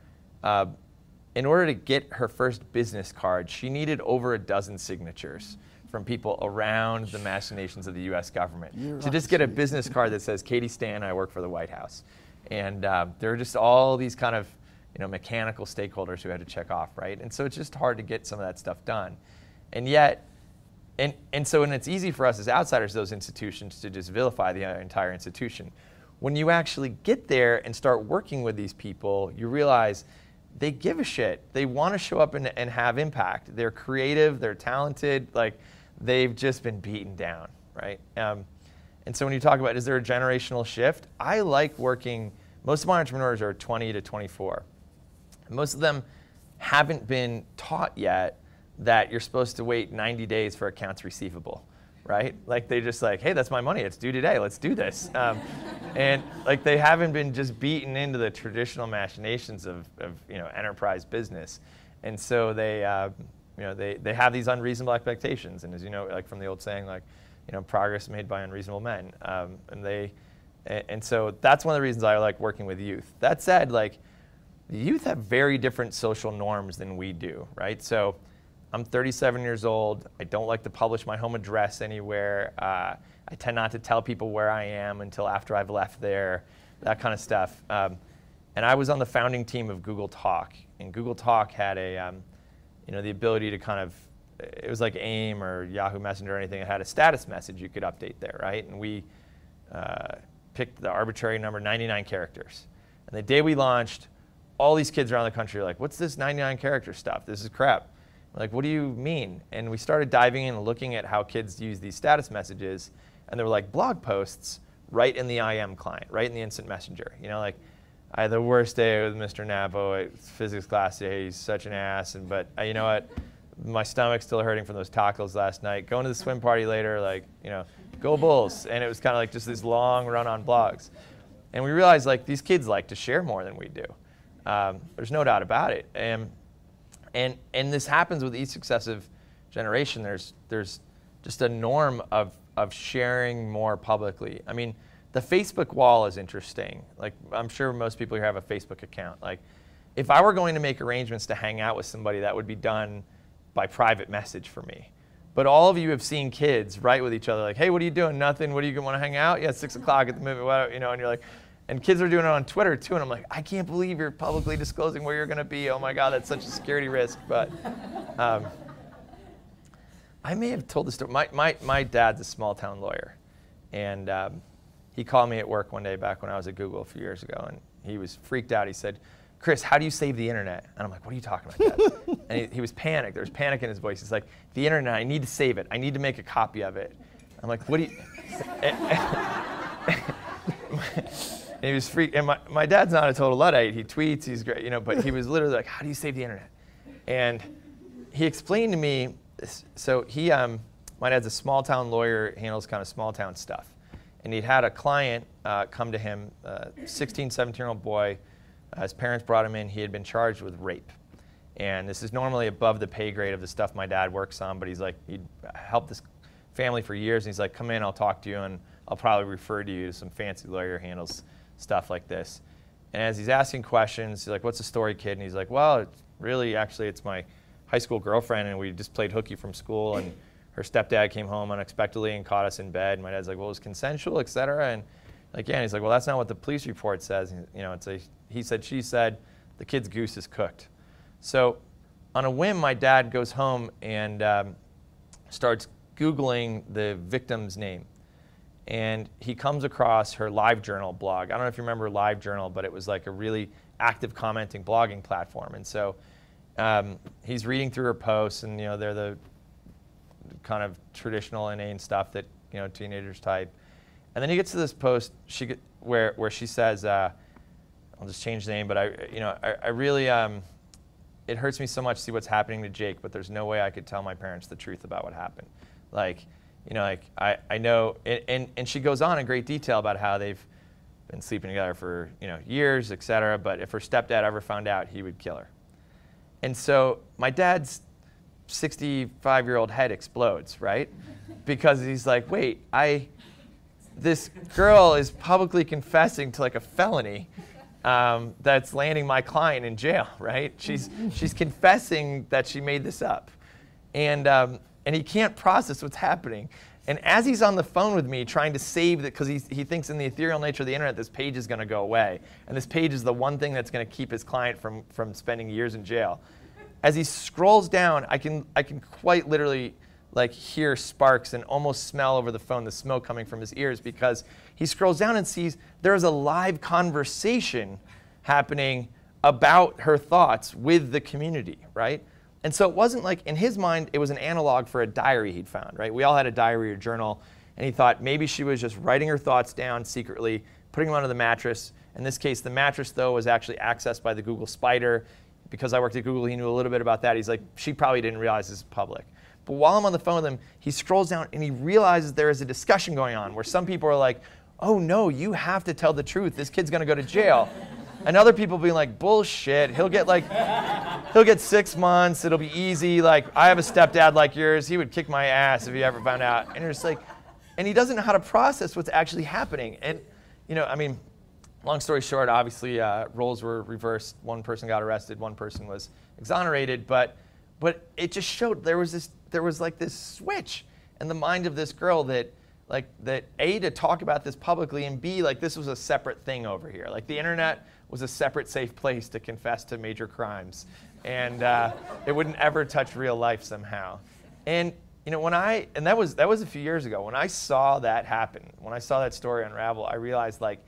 in order to get her first business card, she needed over a dozen signatures from people around the machinations of the U.S. government to just get a business card that says, Katie Stanton, I work for the White House. And there are just all these kind of mechanical stakeholders who had to check off, right? And so it's just hard to get some of that stuff done. And yet, and it's easy for us as outsiders of those institutions to just vilify the entire institution. When you actually get there and start working with these people, you realize they give a shit. They want to show up and have impact. They're creative, they're talented, like they've just been beaten down, right? And so when you talk about, is there a generational shift? I like working, most of my entrepreneurs are 20 to 24. Most of them haven't been taught yet that you're supposed to wait 90 days for accounts receivable, right? Like they just like, hey, that's my money, it's due today, let's do this. And like they haven't been just beaten into the traditional machinations of enterprise business. And so they have these unreasonable expectations. And as you know, like from the old saying, like, progress made by unreasonable men. And so that's one of the reasons I like working with youth. That said, like the youth have very different social norms than we do, right? So I'm 37 years old. I don't like to publish my home address anywhere. I tend not to tell people where I am until after I've left there. that kind of stuff. And I was on the founding team of Google Talk, and Google Talk had a, the ability to kind of, it was like AIM or Yahoo Messenger or anything. It had a status message you could update there, right? And we picked the arbitrary number 99 characters. And the day we launched, all these kids around the country were like, what's this 99 character stuff? This is crap. We're like, what do you mean? And we started diving in and looking at how kids use these status messages. And they were like blog posts right in the IM client, right in the instant messenger. Like, I had the worst day with Mr. Navo at physics class today. He's such an ass. But you know what? My stomach's still hurting from those tacos last night. Going to the swim party later, like, go Bulls. And it was kind of like just this long run on blogs. And we realized, like, these kids like to share more than we do. There's no doubt about it. And this happens with each successive generation. There's just a norm of sharing more publicly. I mean, the Facebook wall is interesting. Like, I'm sure most people here have a Facebook account. Like, if I were going to make arrangements to hang out with somebody, that would be done by private message for me. But all of you have seen kids write with each other like, hey, what are you doing? Nothing. What do you want to hang out? Yeah, 6 o'clock at the movie. And you're like, and kids are doing it on Twitter too. And I'm like, I can't believe you're publicly disclosing where you're going to be. Oh my God, that's such a security risk. But I may have told the story. My dad's a small town lawyer. And he called me at work one day back when I was at Google a few years ago. And he was freaked out. He said, Chris, how do you save the internet? And I'm like, what are you talking about, Dad? And he was panicked. There was panic in his voice. He's like, the internet, I need to save it. I need to make a copy of it. I'm like, what do you? And he was freaked. And my dad's not a total Luddite. He tweets, he's great, but he was literally like, how do you save the internet? And he explained to me, so my dad's a small town lawyer, handles kind of small town stuff. And he'd had a client come to him, 16, 17-year-old boy. His parents brought him in. He had been charged with rape. And this is normally above the pay grade of the stuff my dad works on, but he's like, he'd helped this family for years, and he's like, come in, I'll talk to you, and I'll probably refer to you to some fancy lawyer who handles stuff like this. And as he's asking questions, he's like, what's the story, kid? And he's like, well, it's my high school girlfriend, and we just played hooky from school, and her stepdad came home unexpectedly and caught us in bed. And my dad's like, well, it was consensual, et cetera. And like, yeah, and he's like, well, that's not what the police report says. And, it's a he said, she said, the kid's goose is cooked. So on a whim, my dad goes home and starts Googling the victim's name. And he comes across her LiveJournal blog. I don't know if you remember LiveJournal, but it was like a really active commenting blogging platform. And so he's reading through her posts, and they're the kind of traditional inane stuff that teenagers type. And then he gets to this post where she says, I'll just change the name, but I really, it hurts me so much to see what's happening to Jake, but there's no way I could tell my parents the truth about what happened. Like, I know, and she goes on in great detail about how they've been sleeping together for, years, et cetera, but if her stepdad ever found out, he would kill her. And so my dad's 65-year-old head explodes, right? Because he's like, wait, this girl is publicly confessing to like a felony that's landing my client in jail, right? She's confessing that she made this up. And he can't process what's happening. And as he's on the phone with me trying to save it, because he thinks in the ethereal nature of the internet, this page is going to go away. And this page is the one thing that's going to keep his client from spending years in jail. As he scrolls down, I can quite literally like hear sparks and almost smell over the phone the smoke coming from his ears, because he scrolls down and sees there's a live conversation happening about her thoughts with the community, right? And so it wasn't like, in his mind, it was an analog for a diary he'd found, right? We all had a diary or journal, and he thought maybe she was just writing her thoughts down secretly, putting them under the mattress. In this case, the mattress, though, was actually accessed by the Google Spider. Because I worked at Google, he knew a little bit about that. He's like, she probably didn't realize this is public. But while I'm on the phone with him, he scrolls down and he realizes there is a discussion going on where some people are like, oh no, you have to tell the truth. This kid's gonna go to jail. And other people being like, bullshit, he'll get 6 months, it'll be easy. Like, I have a stepdad like yours, he would kick my ass if he ever found out. And you're just like, and he doesn't know how to process what's actually happening. And, long story short, obviously roles were reversed. One person got arrested, one person was exonerated, but it just showed there was like this switch in the mind of this girl that like that A, to talk about this publicly, and B, like this was a separate thing over here. Like the internet was a separate safe place to confess to major crimes, and it wouldn't ever touch real life somehow. And you know, and that was a few years ago. When I saw that happen, when I saw that story unravel, I realized like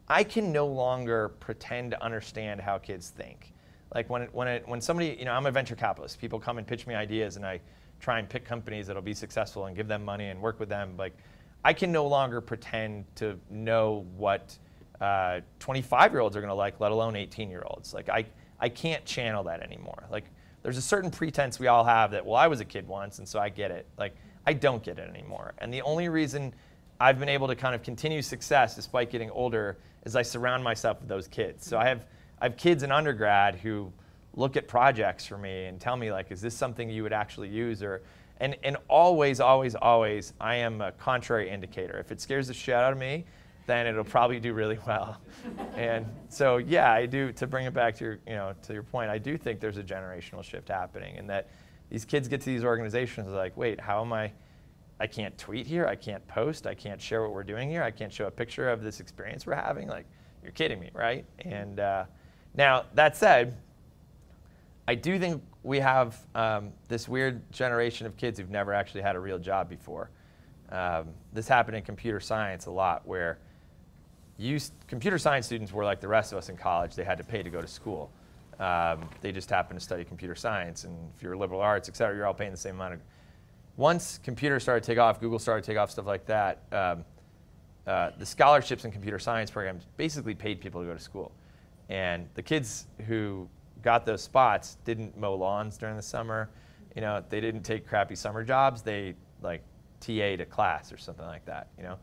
I can no longer pretend to understand how kids think. Like when somebody, you know, I'm a venture capitalist. People come and pitch me ideas, and I try and pick companies that'll be successful and give them money and work with them. Like, I can no longer pretend to know what 25-year-olds are going to like, let alone 18-year-olds. Like, I can't channel that anymore. Like, there's a certain pretense we all have that, well, I was a kid once, and so I get it. Like, I don't get it anymore. And the only reason I've been able to kind of continue success despite getting older is I surround myself with those kids. So I have kids in undergrad who look at projects for me and tell me, like, is this something you would actually use? And always, always, always, I am a contrary indicator. If it scares the shit out of me, then it'll probably do really well. And so, yeah, I do, to bring it back to your point, I do think there's a generational shift happening, and that these kids get to these organizations like, wait, how am I can't tweet here, I can't post, I can't share what we're doing here, I can't show a picture of this experience we're having. Like, you're kidding me, right? And now, that said, I do think we have this weird generation of kids who've never actually had a real job before. This happened in computer science a lot, where computer science students were like the rest of us in college. They had to pay to go to school. They just happened to study computer science, and if you're liberal arts, et cetera, you're all paying the same amount. Once computers started to take off, Google started to take off, stuff like that, the scholarships in computer science programs basically paid people to go to school. And the kids who got those spots didn't mow lawns during the summer. You know, they didn't take crappy summer jobs. They like TA'd a class or something like that, you know.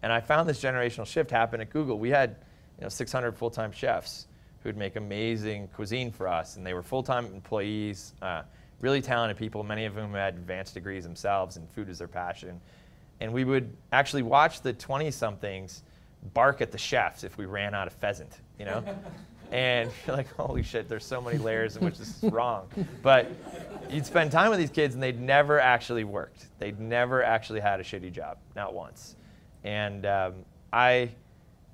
And I found this generational shift happen at Google. We had 600 full-time chefs who'd make amazing cuisine for us, and they were full-time employees, really talented people, many of whom had advanced degrees themselves, and food is their passion. And we would actually watch the 20-somethings bark at the chefs if we ran out of pheasant, you know? And you're like, holy shit, there's so many layers in which this is wrong. But you'd spend time with these kids, and they'd never actually worked. They'd never actually had a shitty job, not once. And I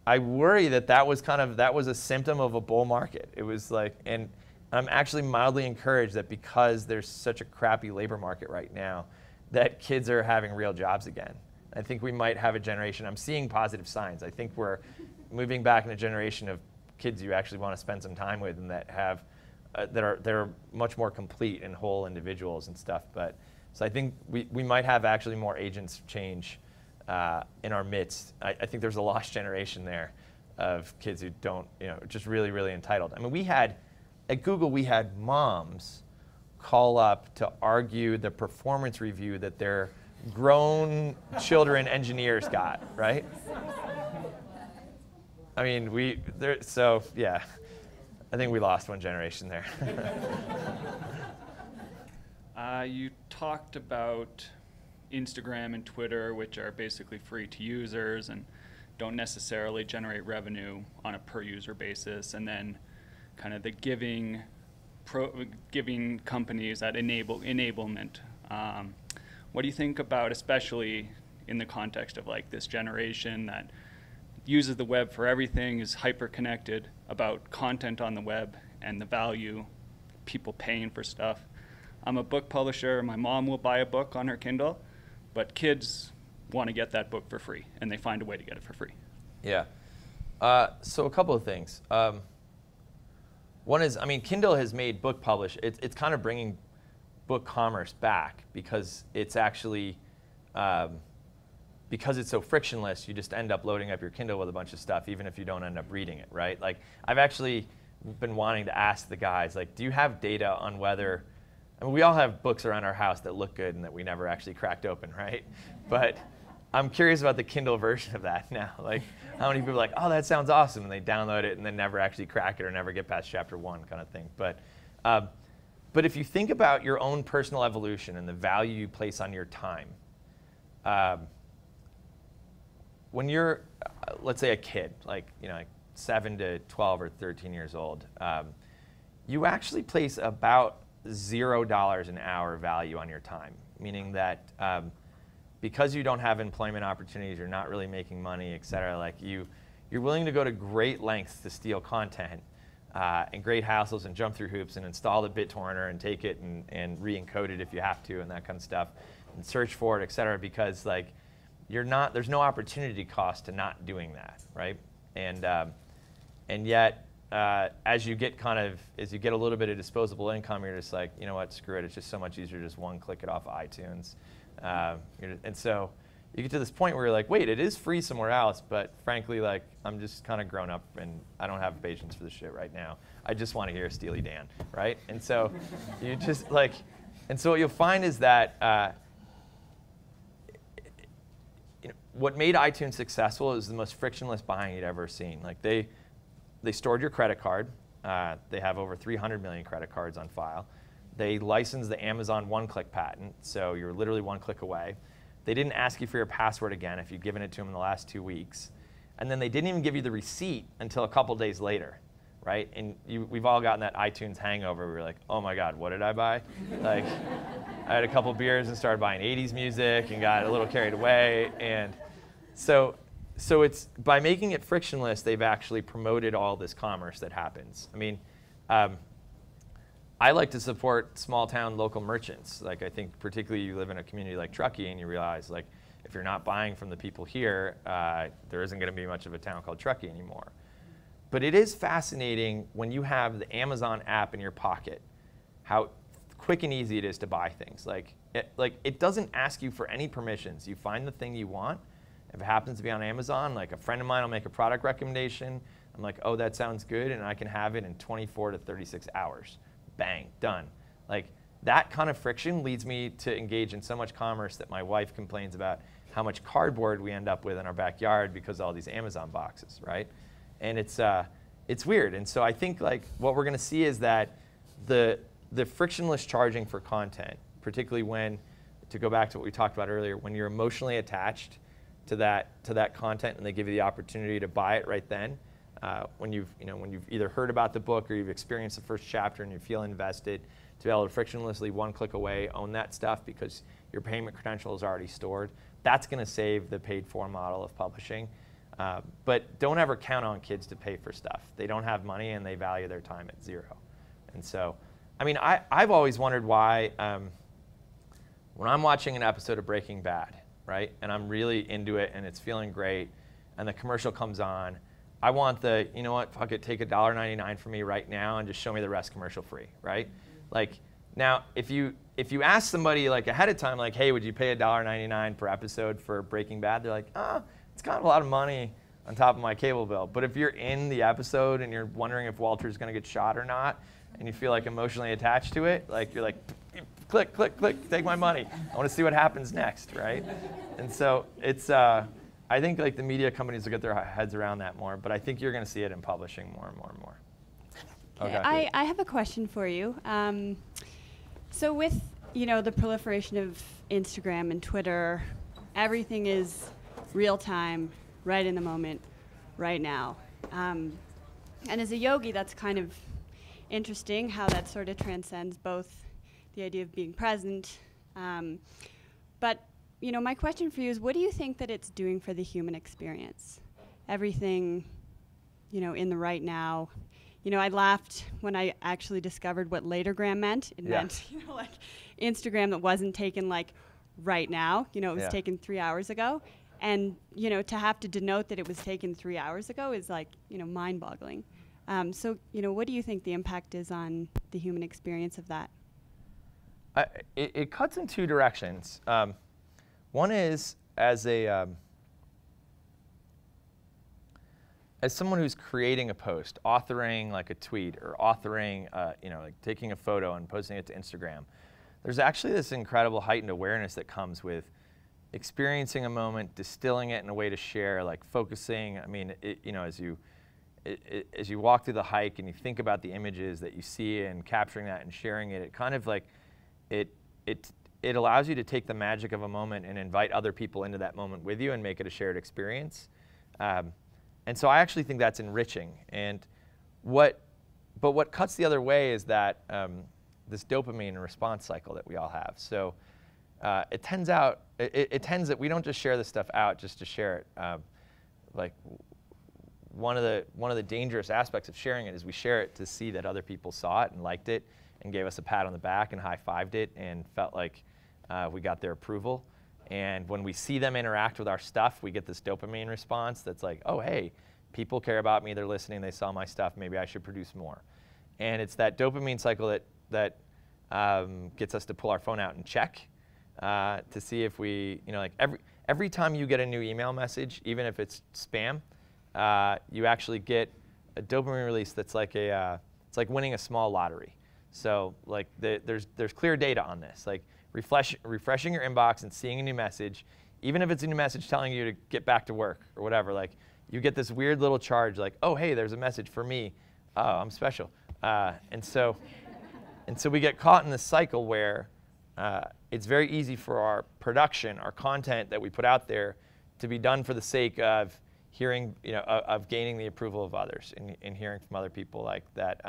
worry that was a symptom of a bull market. It was like, and I'm actually mildly encouraged that because there's such a crappy labor market right now, that kids are having real jobs again. I think we might have a generation, I'm seeing positive signs. I think we're moving back in a generation of kids you actually want to spend some time with, and that have, they're much more complete and whole individuals and stuff. But so I think we might have actually more agents change in our midst. I think there's a lost generation there of kids who don't, just really, really entitled. I mean, at Google, we had moms call up to argue the performance review that their grown children engineers got, right? I mean, so yeah, I think we lost one generation there. You talked about Instagram and Twitter, which are basically free to users and don't necessarily generate revenue on a per user basis, and then kind of the giving companies that enablement. What do you think about, especially in the context of like this generation that uses the web for everything, is hyper connected, about content on the web and the value, people paying for stuff? I'm a book publisher. My mom will buy a book on her Kindle, but kids want to get that book for free, and they find a way to get it for free. Yeah. So a couple of things. One is, I mean, Kindle has made book publish. It's kind of bringing book commerce back, because it's actually, because it's so frictionless, you just end up loading up your Kindle with a bunch of stuff, even if you don't end up reading it, right? Like, I've actually been wanting to ask the guys, like, do you have data on whether, I mean, we all have books around our house that look good and that we never actually cracked open, right? But I'm curious about the Kindle version of that now. Like, how many people are like, oh, that sounds awesome, and they download it and then never actually crack it or never get past chapter 1 kind of thing. But if you think about your own personal evolution and the value you place on your time, when you're, let's say, a kid, like 7 to 12 or 13 years old, you actually place about $0 an hour value on your time, meaning that because you don't have employment opportunities, you're not really making money, et cetera, like you're willing to go to great lengths to steal content and great hassles and jump through hoops and install the BitTorrenter and take it and re-encode it if you have to and that kind of stuff and search for it, et cetera, because like there's no opportunity cost to not doing that, right? And yet, as you get a little bit of disposable income, you're just like, you know what, screw it. It's just so much easier to just one click it off of iTunes. And so you get to this point where you're like, wait, it is free somewhere else, but frankly, like, I'm just kind of grown up and I don't have patience for this shit right now. I just want to hear Steely Dan, right? And so you just like, and so what you'll find is that what made iTunes successful is the most frictionless buying you'd ever seen. Like they stored your credit card. They have over 300 million credit cards on file. They licensed the Amazon one-click patent, so you're literally one click away. They didn't ask you for your password again if you'd given it to them in the last 2 weeks. And then they didn't even give you the receipt until a couple days later, right? And we've all gotten that iTunes hangover. We're like, oh my God, what did I buy? Like, I had a couple beers and started buying 80s music and got a little carried away. And so it's, by making it frictionless, they've actually promoted all this commerce that happens. I mean, I like to support small town local merchants. Like, I think particularly you live in a community like Truckee and you realize, like, if you're not buying from the people here, there isn't going to be much of a town called Truckee anymore. But it is fascinating when you have the Amazon app in your pocket, how quick and easy it is to buy things. Like it doesn't ask you for any permissions. You find the thing you want. If it happens to be on Amazon, like a friend of mine will make a product recommendation. I'm like, oh, that sounds good, and I can have it in 24 to 36 hours. Bang, done. Like, that kind of friction leads me to engage in so much commerce that my wife complains about how much cardboard we end up with in our backyard because of all these Amazon boxes, right? And it's weird. And so I think, like, what we're going to see is that the frictionless charging for content, particularly when, to go back to what we talked about earlier, when you're emotionally attached to that content and they give you the opportunity to buy it right then, when you've either heard about the book or you've experienced the first chapter and you feel invested, to be able to frictionlessly one click away own that stuff because your payment credential is already stored, that's going to save the paid for model of publishing. But don't ever count on kids to pay for stuff. They don't have money and they value their time at zero. And so, I mean, I've always wondered why, when I'm watching an episode of Breaking Bad, right, and I'm really into it and it's feeling great, and the commercial comes on, I want the, you know what, fuck it, take $1.99 from me right now and just show me the rest commercial free, right? Like, now, if you ask somebody like ahead of time, like, hey, would you pay $1.99 per episode for Breaking Bad? They're like, it's kind of a lot of money on top of my cable bill. But if you're in the episode and you're wondering if Walter's going to get shot or not, and you feel like emotionally attached to it, like you're like, click, click, click, take my money. I want to see what happens next, right? And so it's, I think like the media companies will get their heads around that more, but I think you're going to see it in publishing more and more and more. Okay. I have a question for you. So with the proliferation of Instagram and Twitter, everything is real time, right in the moment, right now. And as a yogi, that's kind of interesting how that sort of transcends both the idea of being present. But my question for you is, what do you think that it's doing for the human experience? Everything, in the right now. I laughed when I actually discovered what latergram meant. It meant, like Instagram that wasn't taken like right now. It was taken 3 hours ago. And, to have to denote that it was taken 3 hours ago is like, mind-boggling. So, what do you think the impact is on the human experience of that? It cuts in two directions. One is as someone who's creating a post, authoring like a tweet or authoring, like taking a photo and posting it to Instagram, there's actually this incredible heightened awareness that comes with experiencing a moment, distilling it in a way to share, like focusing. I mean, as you walk through the hike and you think about the images that you see and capturing that and sharing it, it kind of like, it allows you to take the magic of a moment and invite other people into that moment with you and make it a shared experience. And so I actually think that's enriching. But what cuts the other way is that this dopamine response cycle that we all have. So it tends that we don't just share this stuff out just to share it. Like one of the dangerous aspects of sharing it is we share it to see that other people saw it and liked it and gave us a pat on the back and high-fived it and felt like we got their approval. And when we see them interact with our stuff, we get this dopamine response that's like, oh, hey, people care about me, they're listening, they saw my stuff, maybe I should produce more. And it's that dopamine cycle that gets us to pull our phone out and check to see if we, like every time you get a new email message, even if it's spam, you actually get a dopamine release that's like it's like winning a small lottery. So like there's clear data on this. Like refreshing your inbox and seeing a new message, even if it's a new message telling you to get back to work or whatever, like you get this weird little charge like, oh, hey, there's a message for me. Oh, I'm special. And so we get caught in this cycle where it's very easy for our production, our content that we put out there to be done for the sake of hearing, of gaining the approval of others and hearing from other people like that,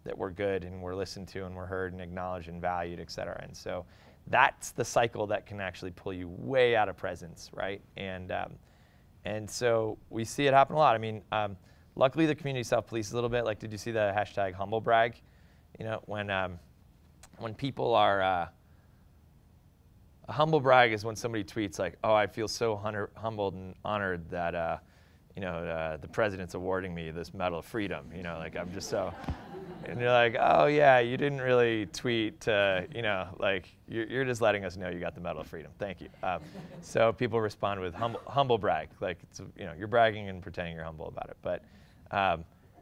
that we're good and we're listened to and we're heard and acknowledged and valued, et cetera. And so that's the cycle that can actually pull you way out of presence, right? And so we see it happen a lot. I mean, luckily the community self-polices a little bit. Like, did you see the hashtag humble brag? When people are, a humble brag is when somebody tweets like, oh, I feel so humbled and honored that, the president's awarding me this Medal of Freedom. Like I'm just so, and you're like, oh yeah, you didn't really tweet, like you're just letting us know you got the Medal of Freedom. Thank you. So people respond with humble brag, like it's, you're bragging and pretending you're humble about it. But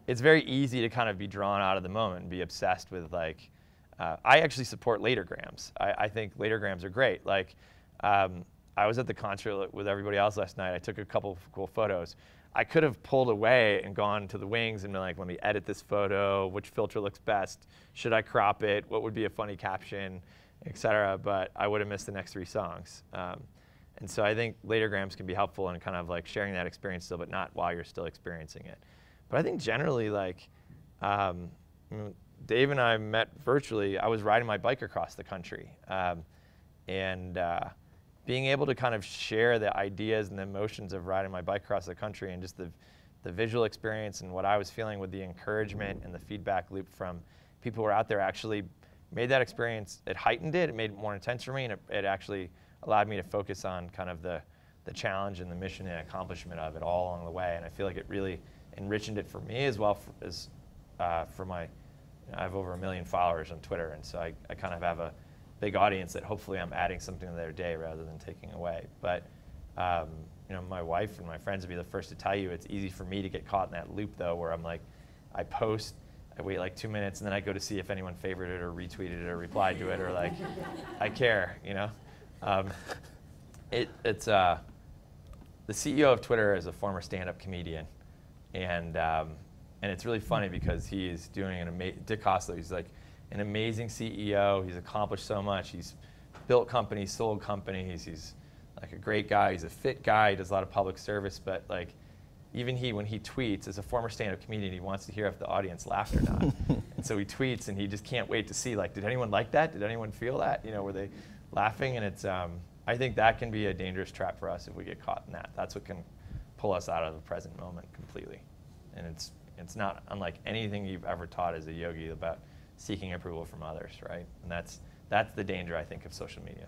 it's very easy to kind of be drawn out of the moment and be obsessed with like. I actually support latergrams. I think latergrams are great. Like, I was at the concert with everybody else last night. I took a couple of cool photos. I could have pulled away and gone to the wings and been like, let me edit this photo. Which filter looks best? Should I crop it? What would be a funny caption, et cetera? But I would have missed the next 3 songs. And so I think latergrams can be helpful in kind of like sharing that experience still, but not while you're still experiencing it. But I think generally, like, Dave and I met virtually. I was riding my bike across the country. And being able to kind of share the ideas and the emotions of riding my bike across the country and just the visual experience and what I was feeling with the encouragement and the feedback loop from people who were out there actually made that experience, it heightened it, it made it more intense for me, and it actually allowed me to focus on kind of the challenge and the mission and accomplishment of it all along the way. And I feel like it really enriched it for me as well as for my, I have over 1 million followers on Twitter, and so I kind of have a big audience that hopefully I'm adding something to their day rather than taking away. But my wife and my friends would be the first to tell you it's easy for me to get caught in that loop though, where I'm like, I post, I wait like 2 minutes, and then I go to see if anyone favorited it or retweeted it or replied to it or like, I care, It's the CEO of Twitter is a former stand-up comedian, and it's really funny because he is doing Dick Costolo, he's like an amazing CEO. He's accomplished so much. He's built companies, sold companies. He's like a great guy. He's a fit guy. He does a lot of public service. But like, even when he tweets, as a former stand-up comedian, he wants to hear if the audience laughed or not. And so he tweets, and he just can't wait to see, like, did anyone like that? Did anyone feel that? Were they laughing? And it's, I think that can be a dangerous trap for us if we get caught in that. That's what can pull us out of the present moment completely. And it's not unlike anything you've ever taught as a yogi about seeking approval from others, right? And that's the danger, I think, of social media.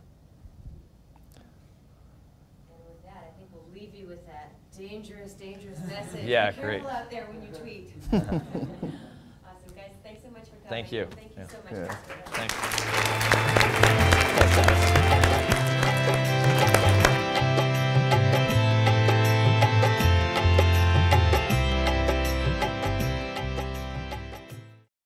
And with that, I think we'll leave you with that dangerous message. Yeah, Be great. careful out there when you tweet. Awesome, guys. Thanks so much for coming. Thank you. Thank you so much. Yeah. Thanks.